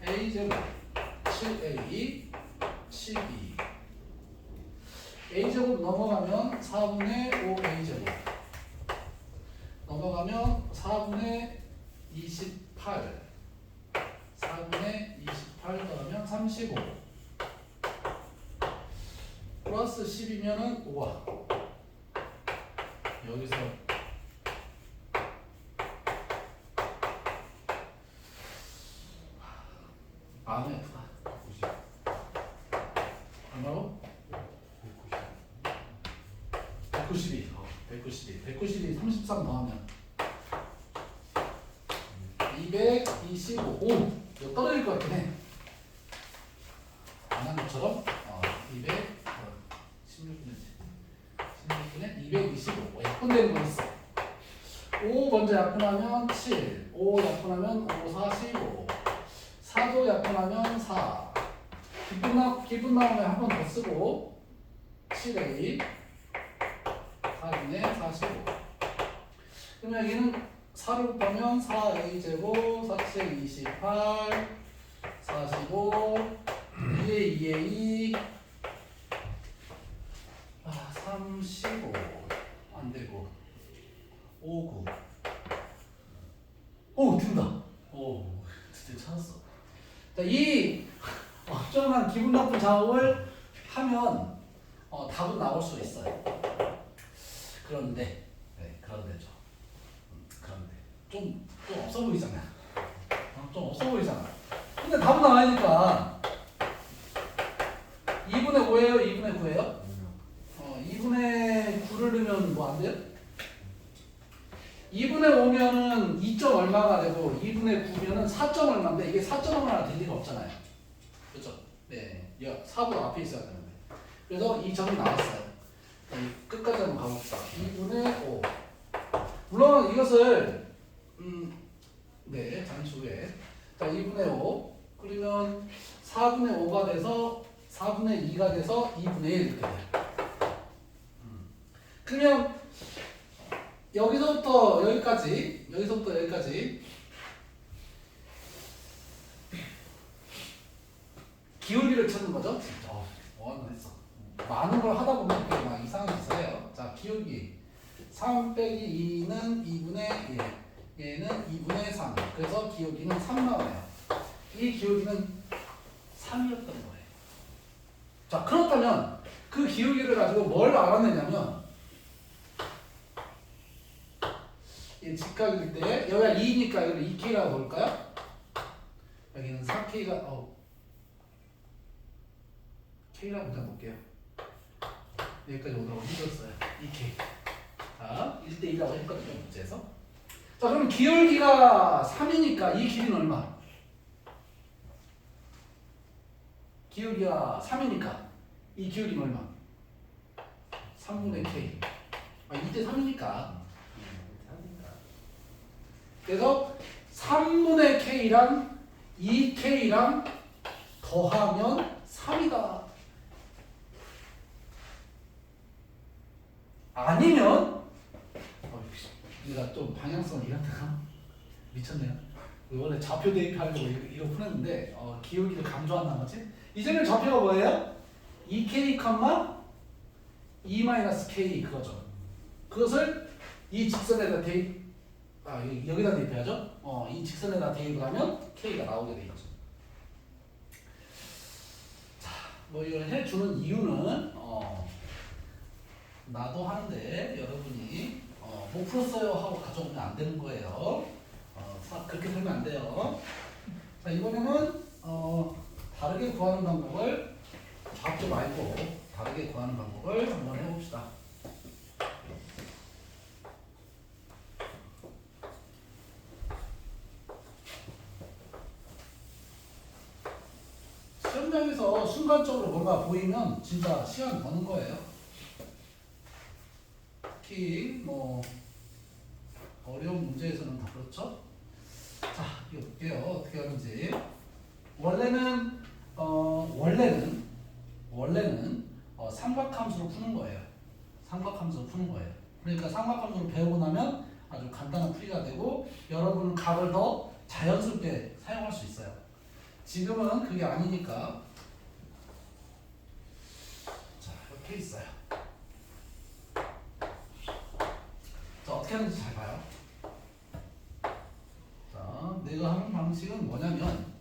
a 제곱 7a 12 a 제곱 넘어가면 4분의 5a 제곱 넘어가면 4분의 28 4분의 28 더하면 35 플러스 10이면은 우와 여기서 마음이 아프다. 190 얼마로? 192 192 33 더하면 225 오! 이거 떨어질 것 같긴 해. 안 한 것처럼 200 16분의 225 약분되는 거 있어. 5 먼저 약분하면 7 5 약분하면 5 45 4도 약분하면 4 기분 나오면 한 번 더 쓰고 7a 4분의 45 그러면 여기는 4를 곱하면 4a 제곱 4칠 28 45 2a 2a 35 안되고 59 오 된다. 오 드디어 찾았어. 자, 이 엄청난 기분 나쁜 작업을 하면 답은 나올 수 있어요. 그런데 그런데죠. 그런데 좀 없어 보이잖아. 좀 없어 보이잖아. 근데 답은 나와있으니까 2분의 5예요? 2분의 9예요? 2분의 9를 넣으면 뭐 안 돼요? 2분의 5면은 2점 얼마가 되고 2분의 9면은 4점 얼마인데 이게 4점 얼마나 될 리가 없잖아요. 그렇죠? 네. 4분 앞에 있어야 되는데. 그래서 이 점이 나왔어요. 끝까지 한번 가봅시다. 2분의 5. 물론 이것을 네, 잠시 후에 자 2분의 5 그러면 4분의 5가 돼서 4분의 2가 돼서 2분의 1 이렇게 돼요. 그러면 여기서부터 여기까지 기울기를 찾는 거죠. 뭐하나 했어. 많은 걸 하다 보면 이렇게 막 이상한 짓을 해요. 자, 기울기 3 빼기 2는 2분의 1 얘는 2분의 3 그래서 기울기는 3 나와요. 이 기울기는 3이었던 거예요. 자, 그렇다면 그 기울기를 가지고 뭘 알아내냐면 이 직각일 때 여기가 2니까 이걸 2K라고 볼까요? 여기는 4K가 K라고 먼저 볼게요. 여기까지 오도록 힘들었어요. 2K. 자, 1대2라고 했거든요, 문제에서. 자, 그럼 기울기가 3이니까 이 길이는 얼마? 기울기가 3이니까 이 기울기는 얼마? 3분의 K. 2대 3이니까. 그래서 3분의 K랑 2K랑 더하면 3이다. 아니면 내가 좀 방향성을 잃었다가 미쳤네요. 원래 좌표 대입하려고 이거 푸는데 기울기를 강조한 나머지 이제는 좌표가 뭐예요? 2K, 2-K 그거죠. 그것을 이 직선에다 대입 여기다 대입해야죠. 이 직선에다 대입을 하면 K가 나오게 돼 있죠. 자, 뭐 이걸 해주는 이유는 나도 하는데 여러분이 못 풀었어요 하고 가져오면 안 되는 거예요. 그렇게 살면 안 돼요. 자, 이번에는 다르게 구하는 방법을 좌표 말고 다르게 구하는 방법을 한번 해봅시다. 시험장에서 순간적으로 뭔가 보이면 진짜 시간 버는 거예요. 특히 뭐 어려운 문제에서는 다 그렇죠. 자, 이거 볼게요. 어떻게 하는지. 원래는 삼각함수로 푸는 거예요. 삼각함수로 푸는 거예요. 그러니까 삼각함수로 배우고 나면 아주 간단한 풀이가 되고 여러분은 각을 더 자연스럽게 사용할 수 있어요. 지금은 그게 아니니까. 자, 이렇게 있어요. 자, 어떻게 하는지 잘 봐요. 자, 내가 하는 방식은 뭐냐면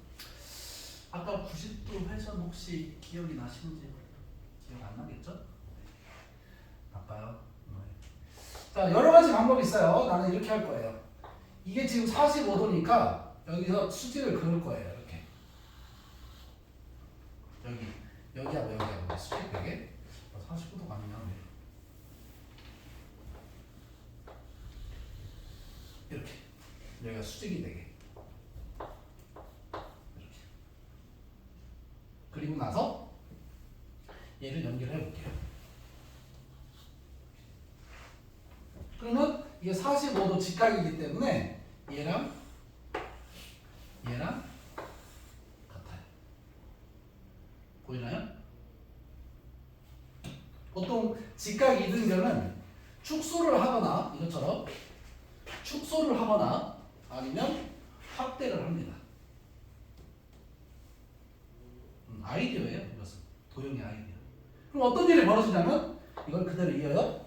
아까 90도 회전 혹시 기억이 나시는지 기억 안 나겠죠? 바꿔요. 자, 여러 가지 방법이 있어요. 나는 이렇게 할 거예요. 이게 지금 45도니까 여기서 수직을 그을 거예요. 이렇게. 여기하고 여기하고 수직 되게 45도가 아니냐? 이렇게. 여기가 수직이 되게. 이렇게. 그리고 나서 얘를 연결해 볼게요. 그러면 이게 45도 직각이기 때문에 얘랑 같아요. 보이나요? 보통 직각 이등변은 축소를 하거나 이것처럼 축소를 하거나 아니면 확대를 합니다. 아이디어예요. 이것은 도형의 아이디어. 그럼 어떤 일이 벌어지냐면 이걸 그대로 이어요.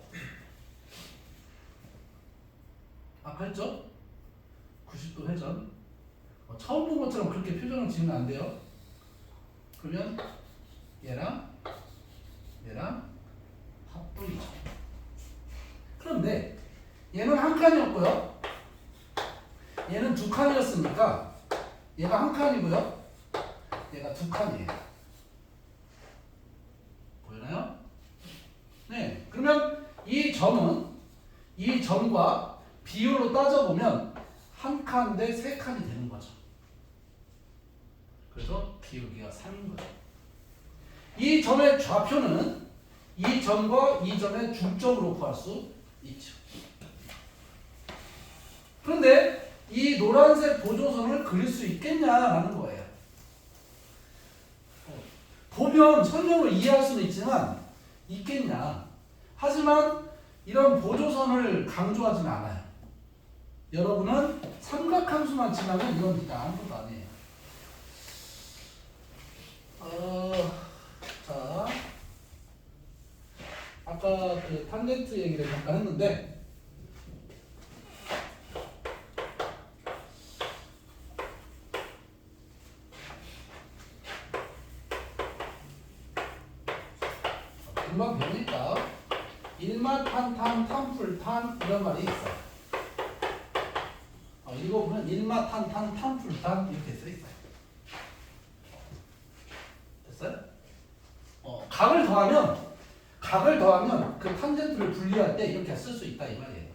아까 했죠? 90도 회전. 처음 본 것처럼 그렇게 표정을 지으면 안 돼요. 그러면 얘랑 합동이죠. 그런데 얘는 한 칸이었고요. 얘는 두 칸이었으니까 얘가 한 칸이고요. 얘가 두 칸이에요. 보이나요? 네. 그러면 이 점은 이 점과 비율로 따져보면 한 칸 대 세 칸이 되는 거죠. 그래서 기울기가 3인 거예요. 이 점의 좌표는 이 점과 이 점의 중점으로 구할 수 있죠. 그런데 이 노란색 보조선을 그릴 수 있겠냐라는 거예요. 보면 설명을 이해할 수는 있지만 있겠냐. 하지만 이런 보조선을 강조하지는 않아요. 여러분은 삼각함수만 지나면 이건 일단 아무것도 아니에요. 자, 아까 그 탄젠트 얘기를 잠깐 했는데 금방 배우니까 일마탄탄 탄풀탄 이런 말이 있어요. 읽어보면 일마탄탄 탄풀탄 이렇게 써 있어요. 됐어요? 각을 더하면 그 탄젠트를 분리할 때 이렇게 쓸 수 있다 이 말이에요.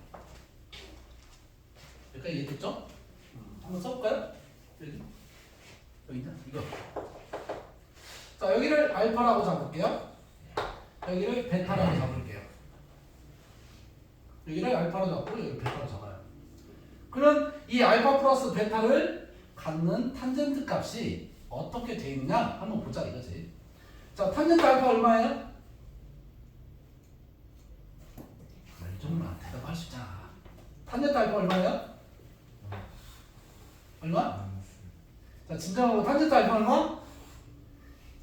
여기까지 이해됐죠? 한번 써볼까요? 여기 있나? 이거. 자, 여기를 알파라고 잡을게요. 여기를 베타라고 잡을게요. 여기를 알파로 잡고 여기를 베타로 잡아요. 그럼 이 알파 플러스 베타를 갖는 탄젠트 값이 어떻게 돼 있냐 한번 보자 이거지. 자, 탄젠트 알파 얼마예요? 이 정도만 대답할 수 있잖아. 탄젠트 알파 얼마예요? 얼마? 자, 진정하고 탄젠트 알파 얼마?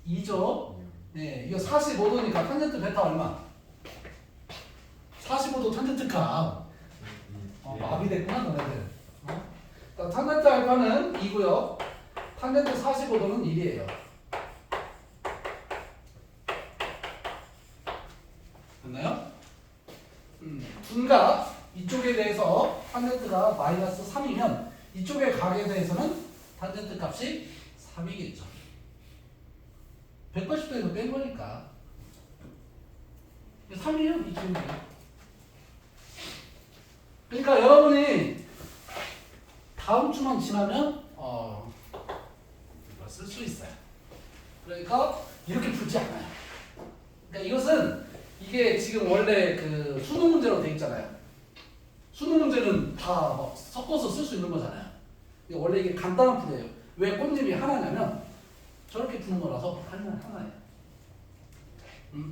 2죠. 네, 이거 45도니까 탄젠트 베타 얼마? 45도 탄젠트 값. 마비됐구나 너네들. 자, 탄젠트 알파는 2고요. 탄젠트 45도는 1이에요. 됐나요? 분각 이쪽에 대해서 탄젠트가 마이너스 3이면 이쪽의 각에 대해서는 탄젠트 값이 3이겠죠. 180도에서 뺀 거니까 3이에요. 이 기울기. 그러니까 여러분이 다음 주만 지나면 이걸 쓸 수 있어요. 그러니까 이렇게 풀지 않아요. 그러니까 이것은 이게 지금 원래 그 수능 문제로 돼 있잖아요. 수능 문제는 다 막 섞어서 쓸 수 있는 거잖아요. 원래 이게 간단한 풀이에요. 왜 꽃잎이 하나냐면 저렇게 푸는 거라서 하나예요.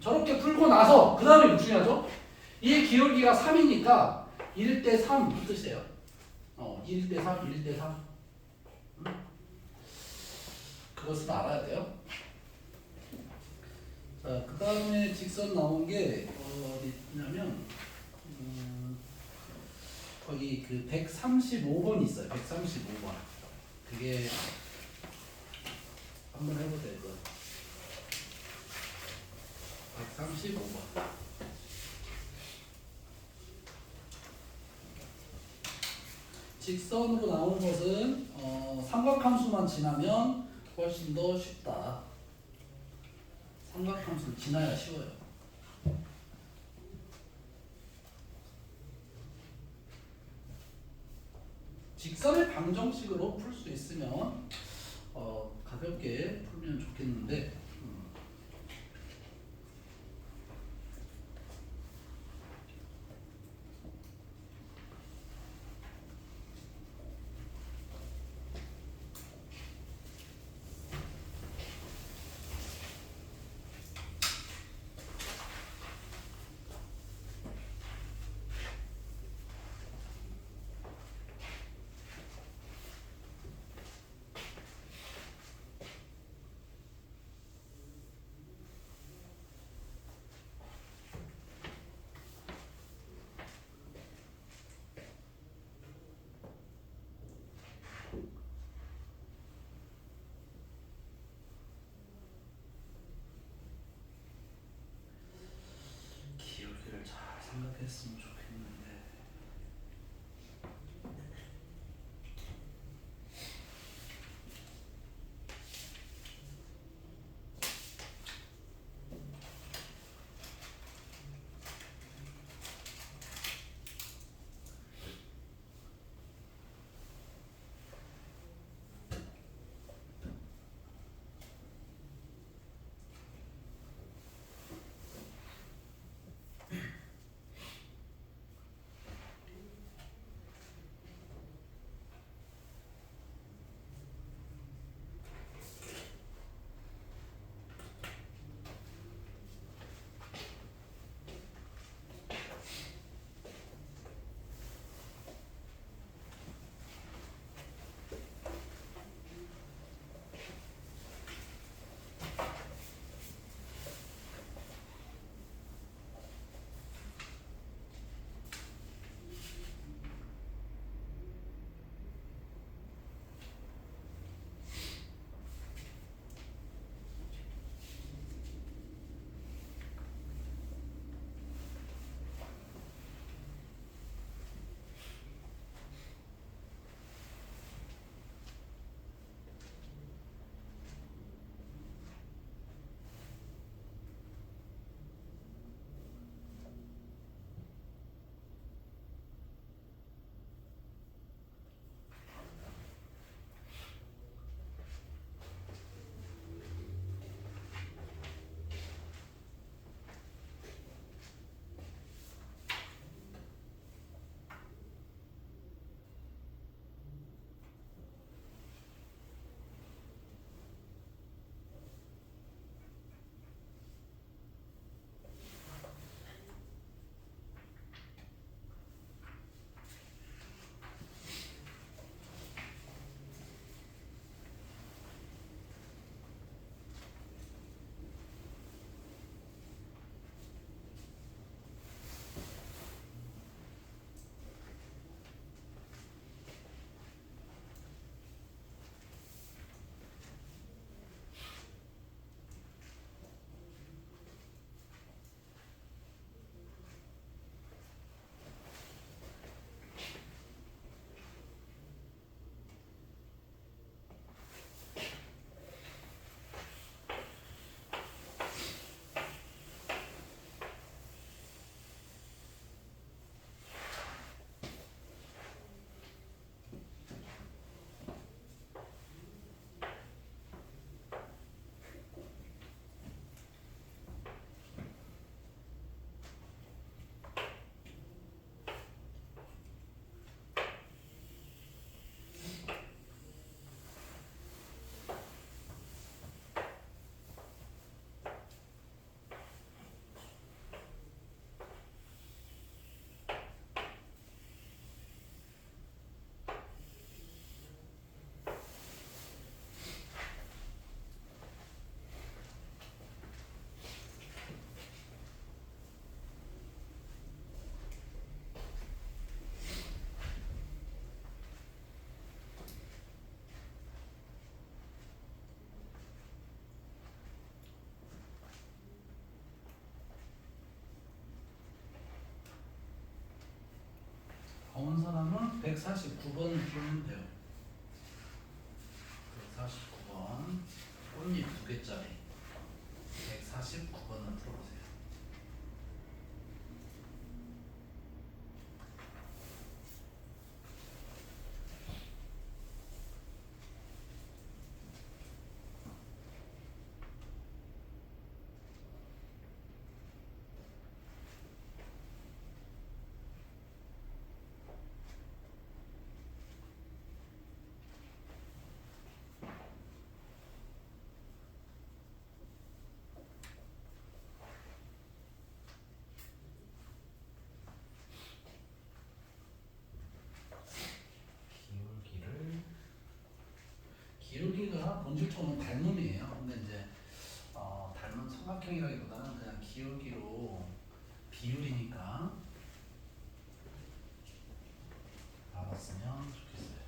저렇게 풀고 나서 그 다음에 중요하죠. 이 기울기가 3이니까 1대3 이 뜻이에요. 1대3, 1대3. 그것을 알아야 돼요. 자, 그 다음에 직선 나온 게 어디 있냐면 거기 그 135번 있어요. 135번. 그게 한번 해보세요. 이거. 135번. 직선으로 나온 것은 삼각함수만 지나면 훨씬 더 쉽다. 삼각함수를 지나야 쉬워요. 직선을 방정식으로 풀 수 있으면 가볍게 풀면 좋겠는데 149번 풀면 돼요. 149번 꽃잎 2개짜리 149번을 풀어보세요. 기울기가 본질적으로는 닮음이에요. 근데 이제 닮은 삼각형이라기보다는 그냥 기울기로 비율이니까 알았으면 좋겠어요.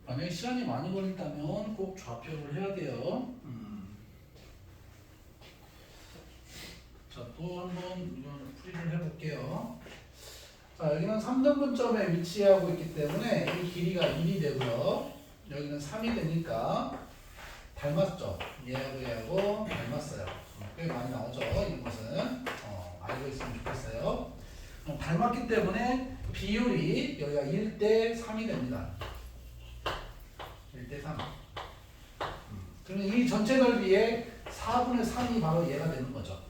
만약에 시간이 많이 걸린다면 꼭 좌표를 해야 돼요. 자, 또 한번 이건 풀이를 해볼게요. 자, 여기는 3등분점에 위치하고 있기 때문에 이 길이가 1이 되고요. 여기는 3이 되니까 닮았죠? 얘하고 닮았어요. 꽤 많이 나오죠? 이것은 알고 있으면 좋겠어요. 닮았기 때문에 비율이 여기가 1대 3이 됩니다. 1대 3. 그러면 이 전체 넓이의 4분의 3이 바로 얘가 되는 거죠.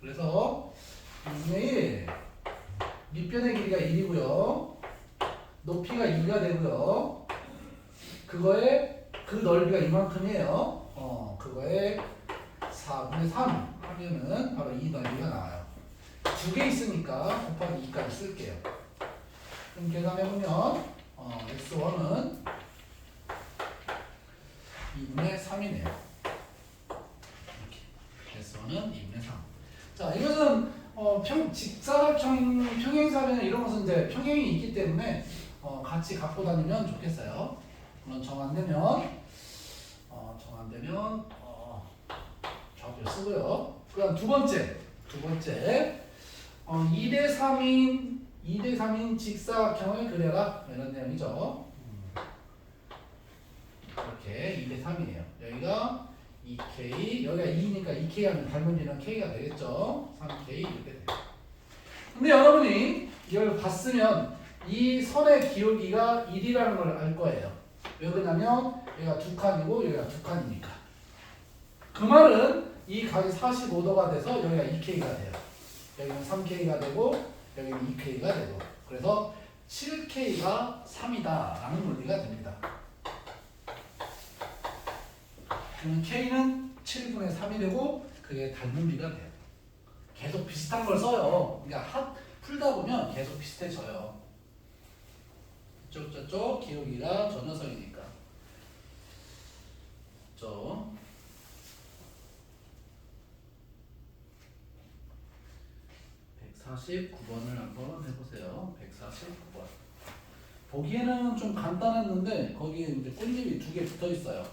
그래서 2분의 1, 밑변의 길이가 1이고요. 높이가 2가 되고요. 그거에 그 넓이가 이만큼이에요. 그거에 4분의 3 하면은 바로 이 넓이가 나와요. 두 개 있으니까 곱하기 2까지 쓸게요. 그럼 계산해보면 x1은 2분의 3이네요. 이렇게. x1은 2분의 3. 자, 이것은 직사각형 평행사변 이런 것은 이제 평행이 있기 때문에 같이 갖고 다니면 좋겠어요. 물론 정안되면 좌표 쓰고요. 그다음 두 번째 2대 3인 직사각형을 그려라 이런 내용이죠. 이렇게 2대 3이에요. 여기가 2K, 여기가 2니까 2K 하면 닮은 비는 K가 되겠죠. 3K 이렇게 돼요. 근데 여러분이 이걸 봤으면 이 선의 기울기가 1이라는 걸 알 거예요. 왜 그러냐면 여기가 두 칸이고 여기가 두 칸이니까. 그 말은 이 각이 45도가 돼서 여기가 2K가 돼요. 여기는 3K가 되고 여기는 2K가 되고. 그래서 7K가 3이다 라는 논리가 됩니다. 그러면 K는 7분의 3이 되고 그게 닮은 비가 돼요. 계속 비슷한 걸 써요. 그러니까 풀다 보면 계속 비슷해져요. 저쪽 기울기가 저 녀석이니까. 저 149번을 한번 해보세요. 149번. 보기에는 좀 간단했는데 거기에 이제 꽃잎이 두 개 붙어 있어요.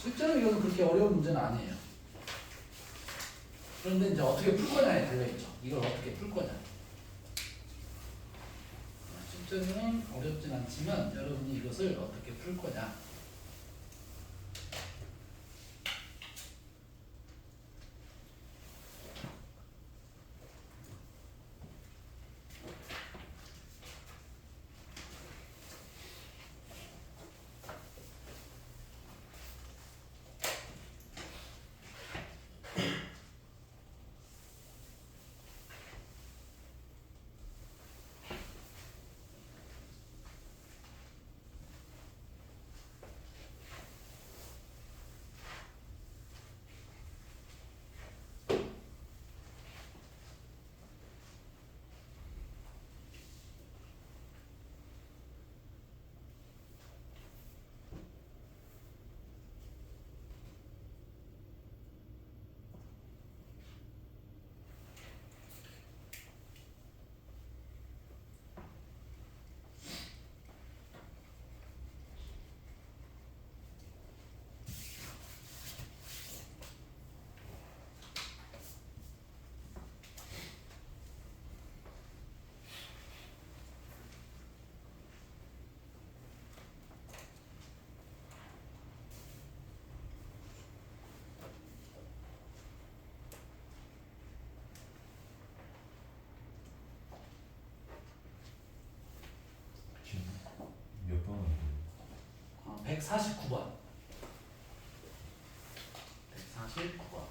실제로 이거는 그렇게 어려운 문제는 아니에요. 그런데 이제 어떻게 풀 거냐에 달려있죠. 이걸 어떻게 풀 거냐. 실제로는 어렵진 않지만 여러분이 이것을 어떻게 풀 거냐. 149번. 149번.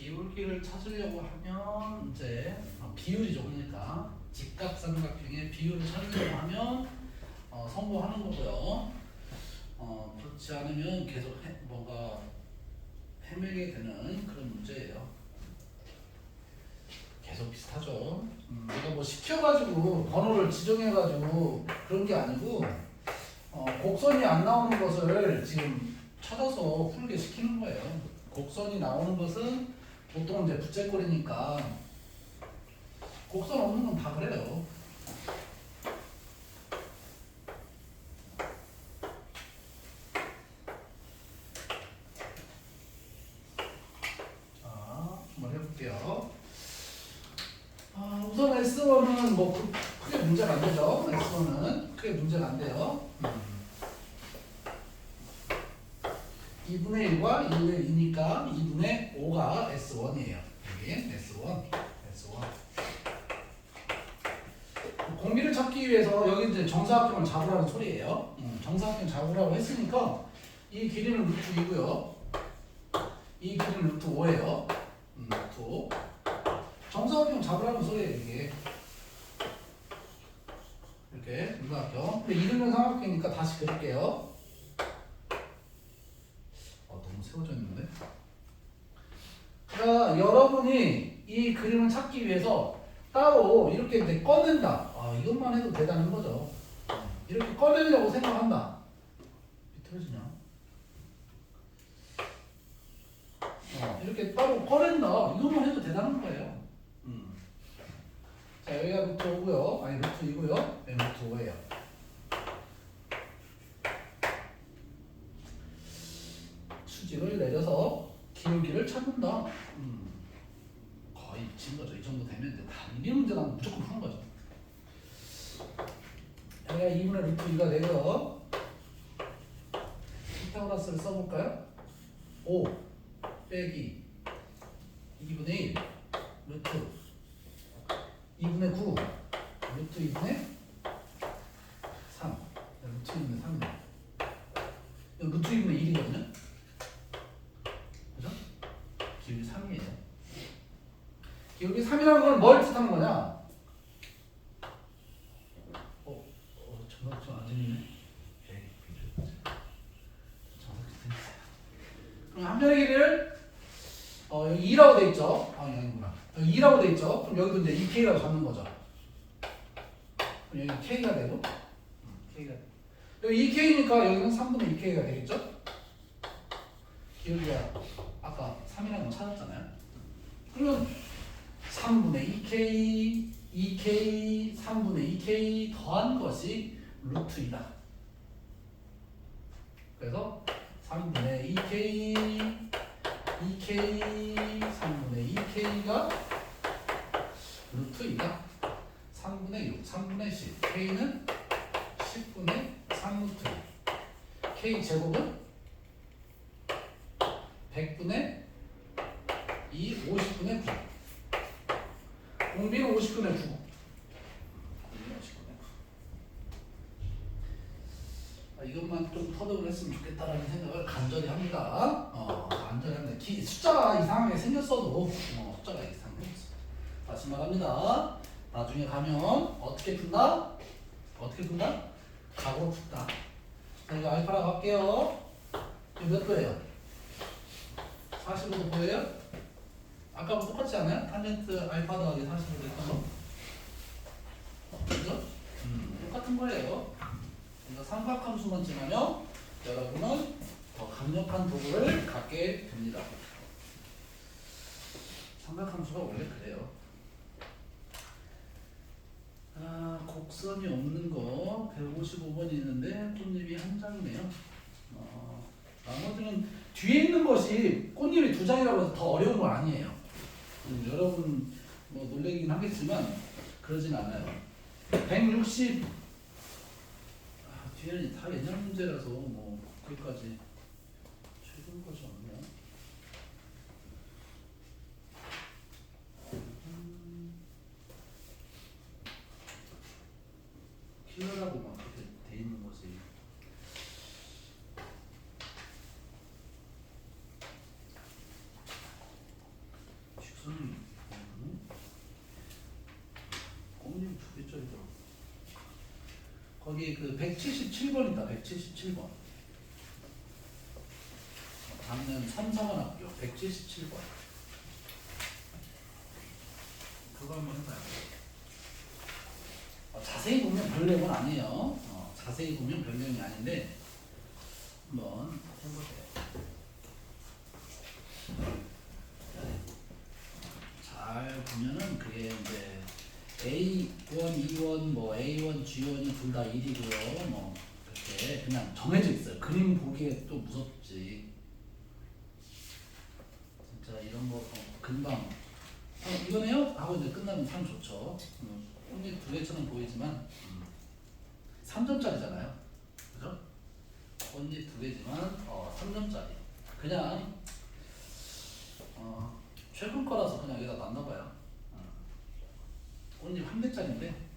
기울기를 찾으려고 하면 이제 비율이죠. 그러니까 직각삼각형의 비율을 찾으려고 하면 성공하는 거고요. 그렇지 않으면 계속 뭔가 헤매게 되는 그런 문제예요. 계속 비슷하죠. 내가 뭐 시켜가지고 번호를 지정해가지고 그런 게 아니고 곡선이 안 나오는 것을 지금 찾아서 풀게 시키는 거예요. 곡선이 나오는 것은 보통 이제 부채꼴이니까 곡선 없는 건 다 그래요. 자, 한번 해볼게요. 우선 S1은 뭐 크게 문제가 안 되죠. S1은 크게 문제가 안 돼요. 2분의 1과 2분의 2니까 2분의 5가 S1이에요. 여기 S1. 공비를 찾기 위해서 여기 이제 정사각형을 잡으라는 소리예요. 정사각형 잡으라고 했으니까 이 길이는 루트 2고요. 이 길이는 루트 5예요. 루트 5. 정사각형 잡으라는 소리예요, 이게. 이렇게 정사각형. 근데 이등변 삼각형이니까 다시 그릴게요. 너무 세워져 있는데. 그러니까 여러분이 이 그림을 찾기 위해서 따로 이렇게 이제 꺼낸다. 이것만 해도 대단한 거죠. 이렇게 꺼내려고 생각한다. 비틀어지냐? 이렇게 따로 꺼낸다. 이것만 해도 대단한 거예요. 자, 여기가 루트 5고요. 아니 루트 2고요. 네, 루트 5예요. 수직을 내려서 기울기를 찾는다. 거의 미친 거죠. 이 정도 되면 이제 단위 문제라면 무조건 푸는 거죠. 여기가 2분의 루트 2가 되고요. 피타고라스를 써볼까요? 5 빼기 2분의 1 루트 2분의 9 루트 2분의 3 루트 2분의 3이네요. 루트 2분의 1이거든요. 그죠? 기울기 3이에요. 기울기 3이라는 건 뭘 뜻하는 거냐? 정말 안 재밌네. 한 변의 길이를 여기 2라고 돼 있죠. 아, 이게 아니구나. 여기 2라고 돼 있죠. 그럼 여기도 이제 2k라고 잡는 거죠. 그럼 여기 k가 되고, k가 여기 2k니까 여기는 3분의 2k가 되겠죠. 기울기가 아까 3이라는 거 찾았잖아요. 그러면 3분의 2k, 2k, 3분의 2k 더한 것이 루트이다. 그래서 3분의 2k, 2k, 3분의 2k가 루트이다. 3분의 6, 3분의 10, k는 10분의 3루트. k 제곱은 100분의 2, 50분의 9. 공비는 50분의 9. 이것만 좀 터득을 했으면 좋겠다라는 생각을 간절히 합니다. 간절히 합니다. 숫자가 이상하게 생겼어도 숫자가 이상하게 생겼어. 다시 말합니다. 나중에 가면 어떻게 푼다? 어떻게 푼다? 각으로 푼다. 자, 이거 알파라고 할게요. 이거 몇 도예요? 45도 보여요? 아까랑 똑같지 않아요? 탄젠트 알파 더하기 45도 했던 거. 그죠? 똑같은 거예요. 그러니까 삼각함수만 지나면 여러분은 더 강력한 도구를 갖게 됩니다. 삼각함수가 원래 그래요. 곡선이 없는 거 155번이 있는데 꽃잎이 한 장이네요. 나머지는 뒤에 있는 것이 꽃잎이 두 장이라고 해서 더 어려운 건 아니에요. 여러분 뭐 놀래긴 하겠지만 그러진 않아요. 160 뒤에는 다 예년 문제라서 뭐 거기까지 최근 것이 없네요. 키워라고 막 그렇게 돼 있는 것이 직선이 꽁님 두 개짜리더라고. 거기 그 177번 있다. 177번. 작년 삼성원학교 177번. 그거 한번 해봐요. 자세히 보면 별 내용은 아니에요. 자세히 보면 별 내용이 아닌데 한번 해보세요. 잘 보면은 그게 이제 A1, E1, 뭐 A1, G1이 둘 다 1이고요. 뭐 이렇게 그냥 정해져 있어요. 그림 보기에 또 무섭지. 진짜 이런 거 금방 이거네요? 하고 이제 끝나면 참 좋죠. 꽃잎 두 개처럼 보이지만 3점짜리잖아요. 그죠? 꽃잎 두 개지만 3점짜리. 그냥 최근 거라서 그냥 여기다 놨나봐요. 꽃잎 한 개짜리인데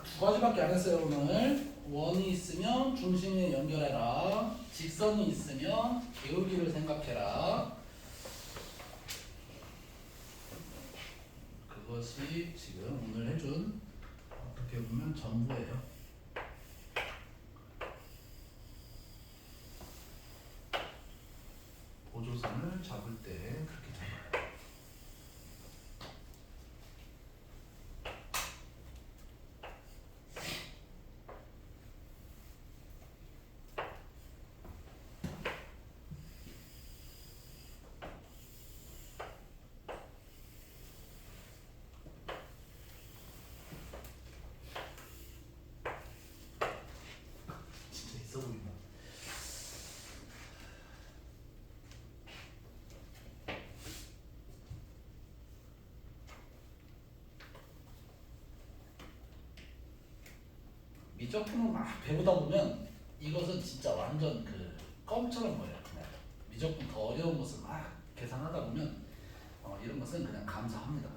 두 가지밖에 안 했어요. 오늘 원이 있으면 중심에 연결해라. 직선이 있으면 기울기를 생각해라. 그것이 지금 오늘 해준 어떻게 보면 전부예요. 보조선을 잡을 때 그렇게 잡아요. 진짜 있어 보인다. 미적분을 막 배우다 보면 이것은 진짜 완전 그 껌처럼 보여요. 그냥 미적분 더 어려운 것을 막 계산하다 보면 이런 것은 그냥 감사합니다.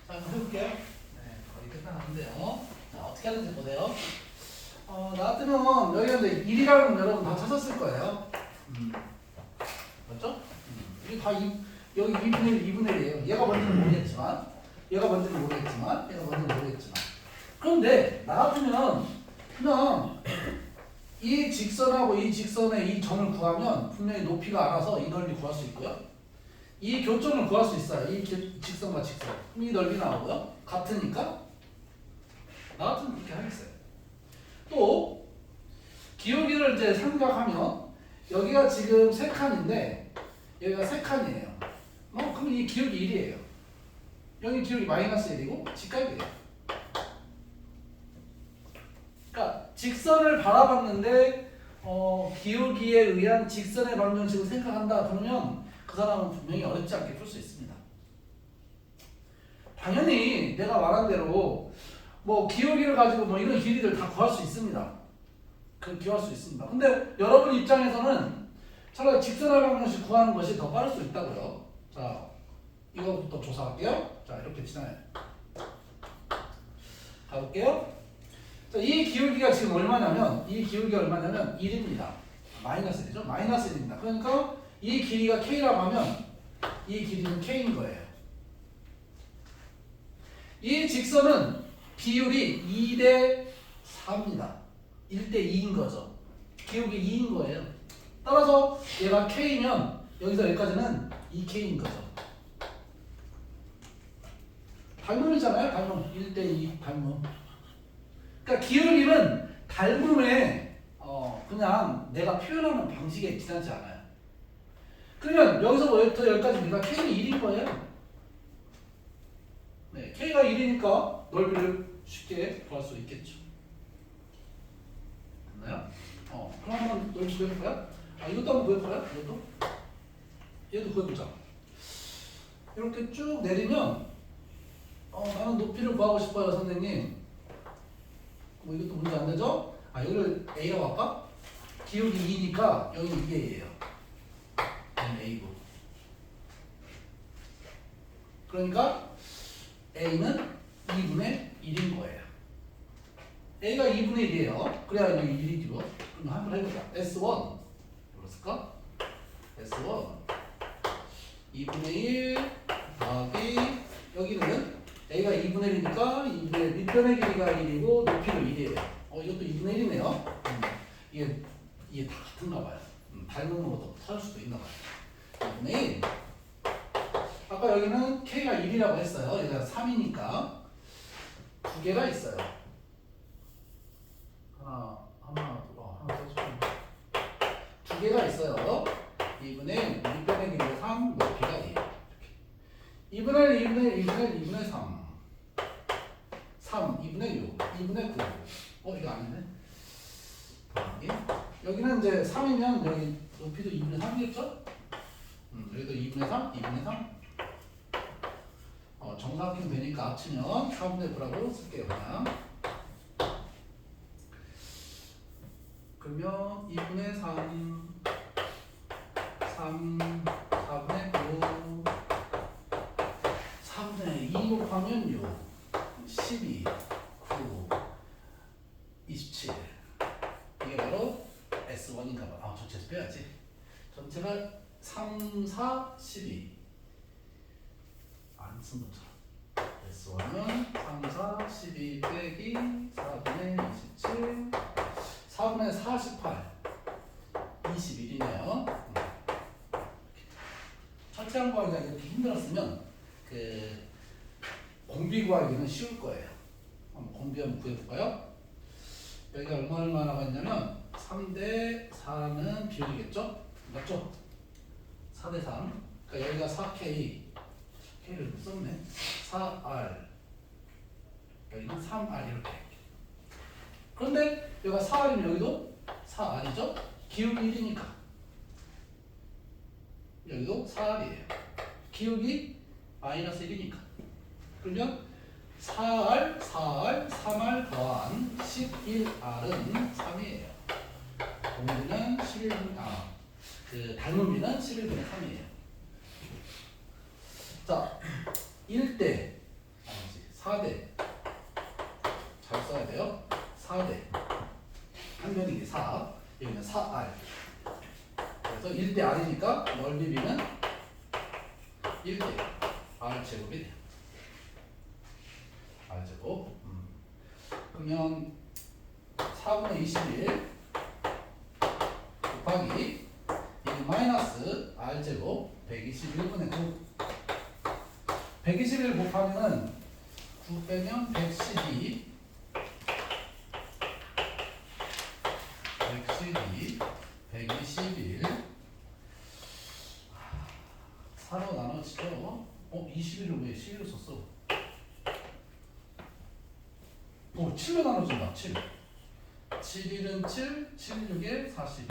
자, 한번 해볼게요. 네, 거의 끝나가는데요. 자, 어떻게 하는지 보세요. 나 같으면 여기가 이제 1이라는 여러분 다 찾았을 거예요. 맞죠? 이게 다 여기 2분의 1, 2분의 1이에요. 얘가 뭔지는 모르겠지만, 얘가 뭔지는 모르겠지만, 얘가 뭔지는 모르겠지만. 그런데 나 같으면 그냥 이 직선하고 이 직선의 이 점을 구하면 분명히 높이가 알아서 이 넓이 구할 수 있고요. 이 교점을 구할 수 있어요. 이 직선과 직선. 그럼 이 넓이 나오고요. 같으니까 나 같으면 그렇게 하겠어요. 또 기울기를 이제 생각하면 여기가 지금 3칸인데 여기가 3칸이에요. 그럼 이 기울기 1이에요. 여기 기울기 마이너스 1이고 직각이에요. 그러니까 직선을 바라봤는데 기울기에 의한 직선의 방정식을 생각한다 그러면 그 사람은 분명히 어렵지 않게 풀 수 있습니다. 당연히 내가 말한 대로 뭐 기울기를 가지고 뭐 이런 길이들 다 구할 수 있습니다. 구할 수 있습니다. 근데 여러분 입장에서는 차라리 직선의 방정식 구하는 것이 더 빠를 수 있다고요. 자, 이거부터 조사할게요. 자, 이렇게 지나요. 가볼게요. 자, 이 기울기가 지금 얼마냐면 이 기울기가 얼마냐면 1입니다. 마이너스 1이죠. 마이너스 1입니다. 그러니까 이 길이가 K라고 하면 이 길이는 K인 거예요. 이 직선은 비율이 2대 4입니다. 1대 2인 거죠. 기울기 2인 거예요. 따라서 얘가 K면 여기서 여기까지는 2K인 거죠. 닮음이잖아요. 닮음. 1대 2 닮음. 그러니까 기울기는 닮음에 그냥 내가 표현하는 방식에 지나지 않아요. 그러면 여기서부터 여기까지 우리가 K는 1인 거예요. 네, K가 1이니까 넓이를 쉽게 구할 수 있겠죠. 됐나요? 그럼 한번 넓이 구해볼까요? 이것도 한번 구해볼까요? 이것도? 얘도 구해보자. 이렇게 쭉 내리면 나는 높이를 구하고 싶어요, 선생님. 뭐 이것도 문제 안 되죠? 여기를 A라고 할까? 기울기 2니까 여기는 2A예요. 여기는 A고. 그러니까 A는 2분의 1인 거예요. A가 2분의 1이에요. 그래야 여기 1이죠. 그럼 한번 해보자. S1 그랬을까? S1 2분의 1 더하기 여기는 A가 2분의 1이니까 밑변의 길이가 1이고 높이도 1이에요. 이것도 2분의 1이네요. 이게 다 같은가 봐요. 닮은 것도 찾을 수도 있나 봐요. 2분의 1. 아까 여기는 K가 1이라고 했어요. 여기가 3이니까 두 개가 있어요. 하나 두 개가 있어요. 2분의 1, 밑변의 길이가 3, 높이가 2. 2분의 1, 2분의 1, 2분의 1, 2분의 3. 3, 2분의 6, 2분의 9. 이거 아니네. 여기는 이제 3이면 여기 높이도 2분의 3이겠죠? 여기도 2분의 3, 2분의 3. 정사각형 되니까 합치면 4분의 9라고 쓸게요, 그냥. 그러면 2분의 3, 4분의 9, 3분의 2 곱하면 6, 12, 9, 27. 이게 바로 S1인가 봐. 전체에서 빼야지. 전체가 3, 4, 12. 안 쓴 것처럼. S1은 3, 4, 12 빼기 4분의 27, 4분의 48, 21이네요. 철저한 구하기가 이렇게 힘들었으면 공비 구하기는 쉬울 거예요. 한번 공비 한번 구해볼까요? 여기가 얼마나 나가 있냐면 3대 4는 비율이겠죠? 맞죠? 4대 3. 그러니까 여기가 4K, K를 썼네. 4R, 여기는 3R 이렇게. 그런데 여기가 4R이면 여기도 4R이죠? 기울기 1이니까 여기도 4R이에요. 기울기 마이너스 1이니까. 그러면 4R, 4R, 3R 더한 11R은 3이에요. 공비는 11, 닮은 비는 11분의 3이에요. 자, 1대, 4대. 잘 써야 돼요. 4대. 한 변이 4, 여기는 4R. 그래서 1대 R이니까 넓이 B는 1대 R 제곱이 돼요. R 제곱. 그러면 4분의 21 곱하기 1 마이너스 R 제곱 121분의 9. 121 곱하면은 9 빼면 112. 121 4로 나눠지죠. 21을 왜 11로 썼어? 7로 나눠진다. 7. 7일은 7, 7, 6에 40.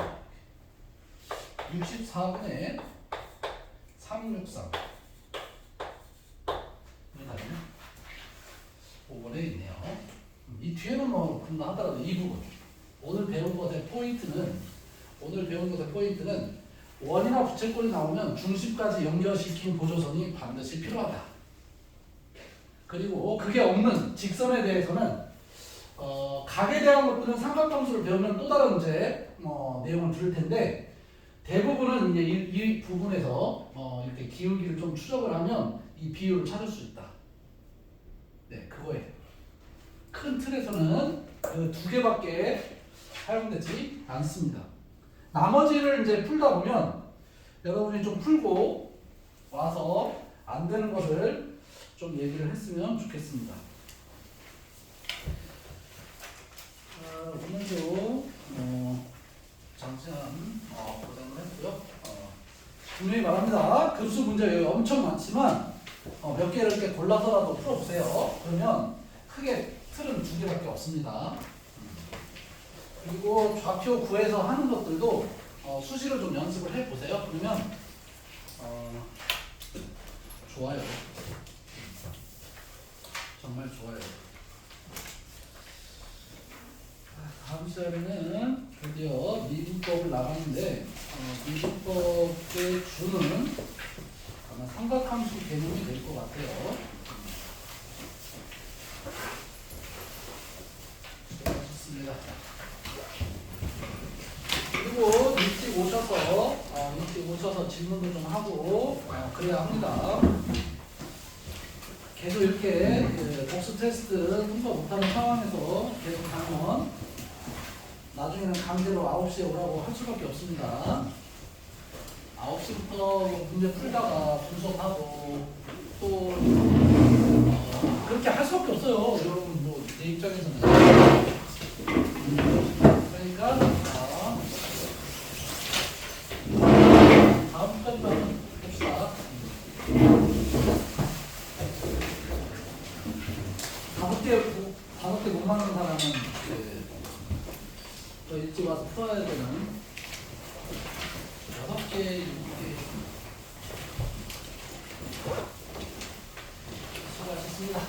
64분의 363. 이게 답이네. 5번에 있네요. 이 뒤에는 뭐 금방 하더라도 이 부분. 오늘 배운 것의 포인트는 원이나 부채꼴이 나오면 중심까지 연결시킨 보조선이 반드시 필요하다. 그리고 그게 없는 직선에 대해서는 각에 대한 것들은 삼각함수를 배우면 또 다른 이제 내용을 들을 텐데 대부분은 이제 이 부분에서 이렇게 기울기를 좀 추적을 하면 이 비율을 찾을 수 있다. 네, 그거예요. 큰 틀에서는 그 두 개밖에 사용되지 않습니다. 나머지를 이제 풀다 보면 여러분이 좀 풀고 와서 안 되는 것을 좀 얘기를 했으면 좋겠습니다. 오늘도 잠시한 고생을 했고요. 분명히 말합니다. 급수 문제 여기 엄청 많지만 몇 개를 이렇게 골라서라도 풀어보세요. 그러면 크게 틀은 두 개밖에 없습니다. 그리고 좌표 구해서 하는 것들도 수시로 좀 연습을 해보세요. 그러면 좋아요. 정말 좋아요. 시간에는 드디어 미분법을 나가는데 미분법의 주는 아마 삼각함수 개념이 될 것 같아요. 수고하셨습니다. 그리고 일찍 오셔서 질문도 좀 하고 그래야 합니다. 계속 이렇게 복수 테스트 통과 못하는 상황에서 계속 하면 나중에는 강제로 9시에 오라고 할 수밖에 없습니다. 9시부터 문제 풀다가 분석하고 또 그렇게 할 수밖에 없어요. 여러분 뭐 내 입장에서는. 그러니까 다음까지만 봅시다. 다섯 개 못 맞는 사람은 더 일찍 와서 풀어야 되는 6개, 6개. 수고하셨습니다.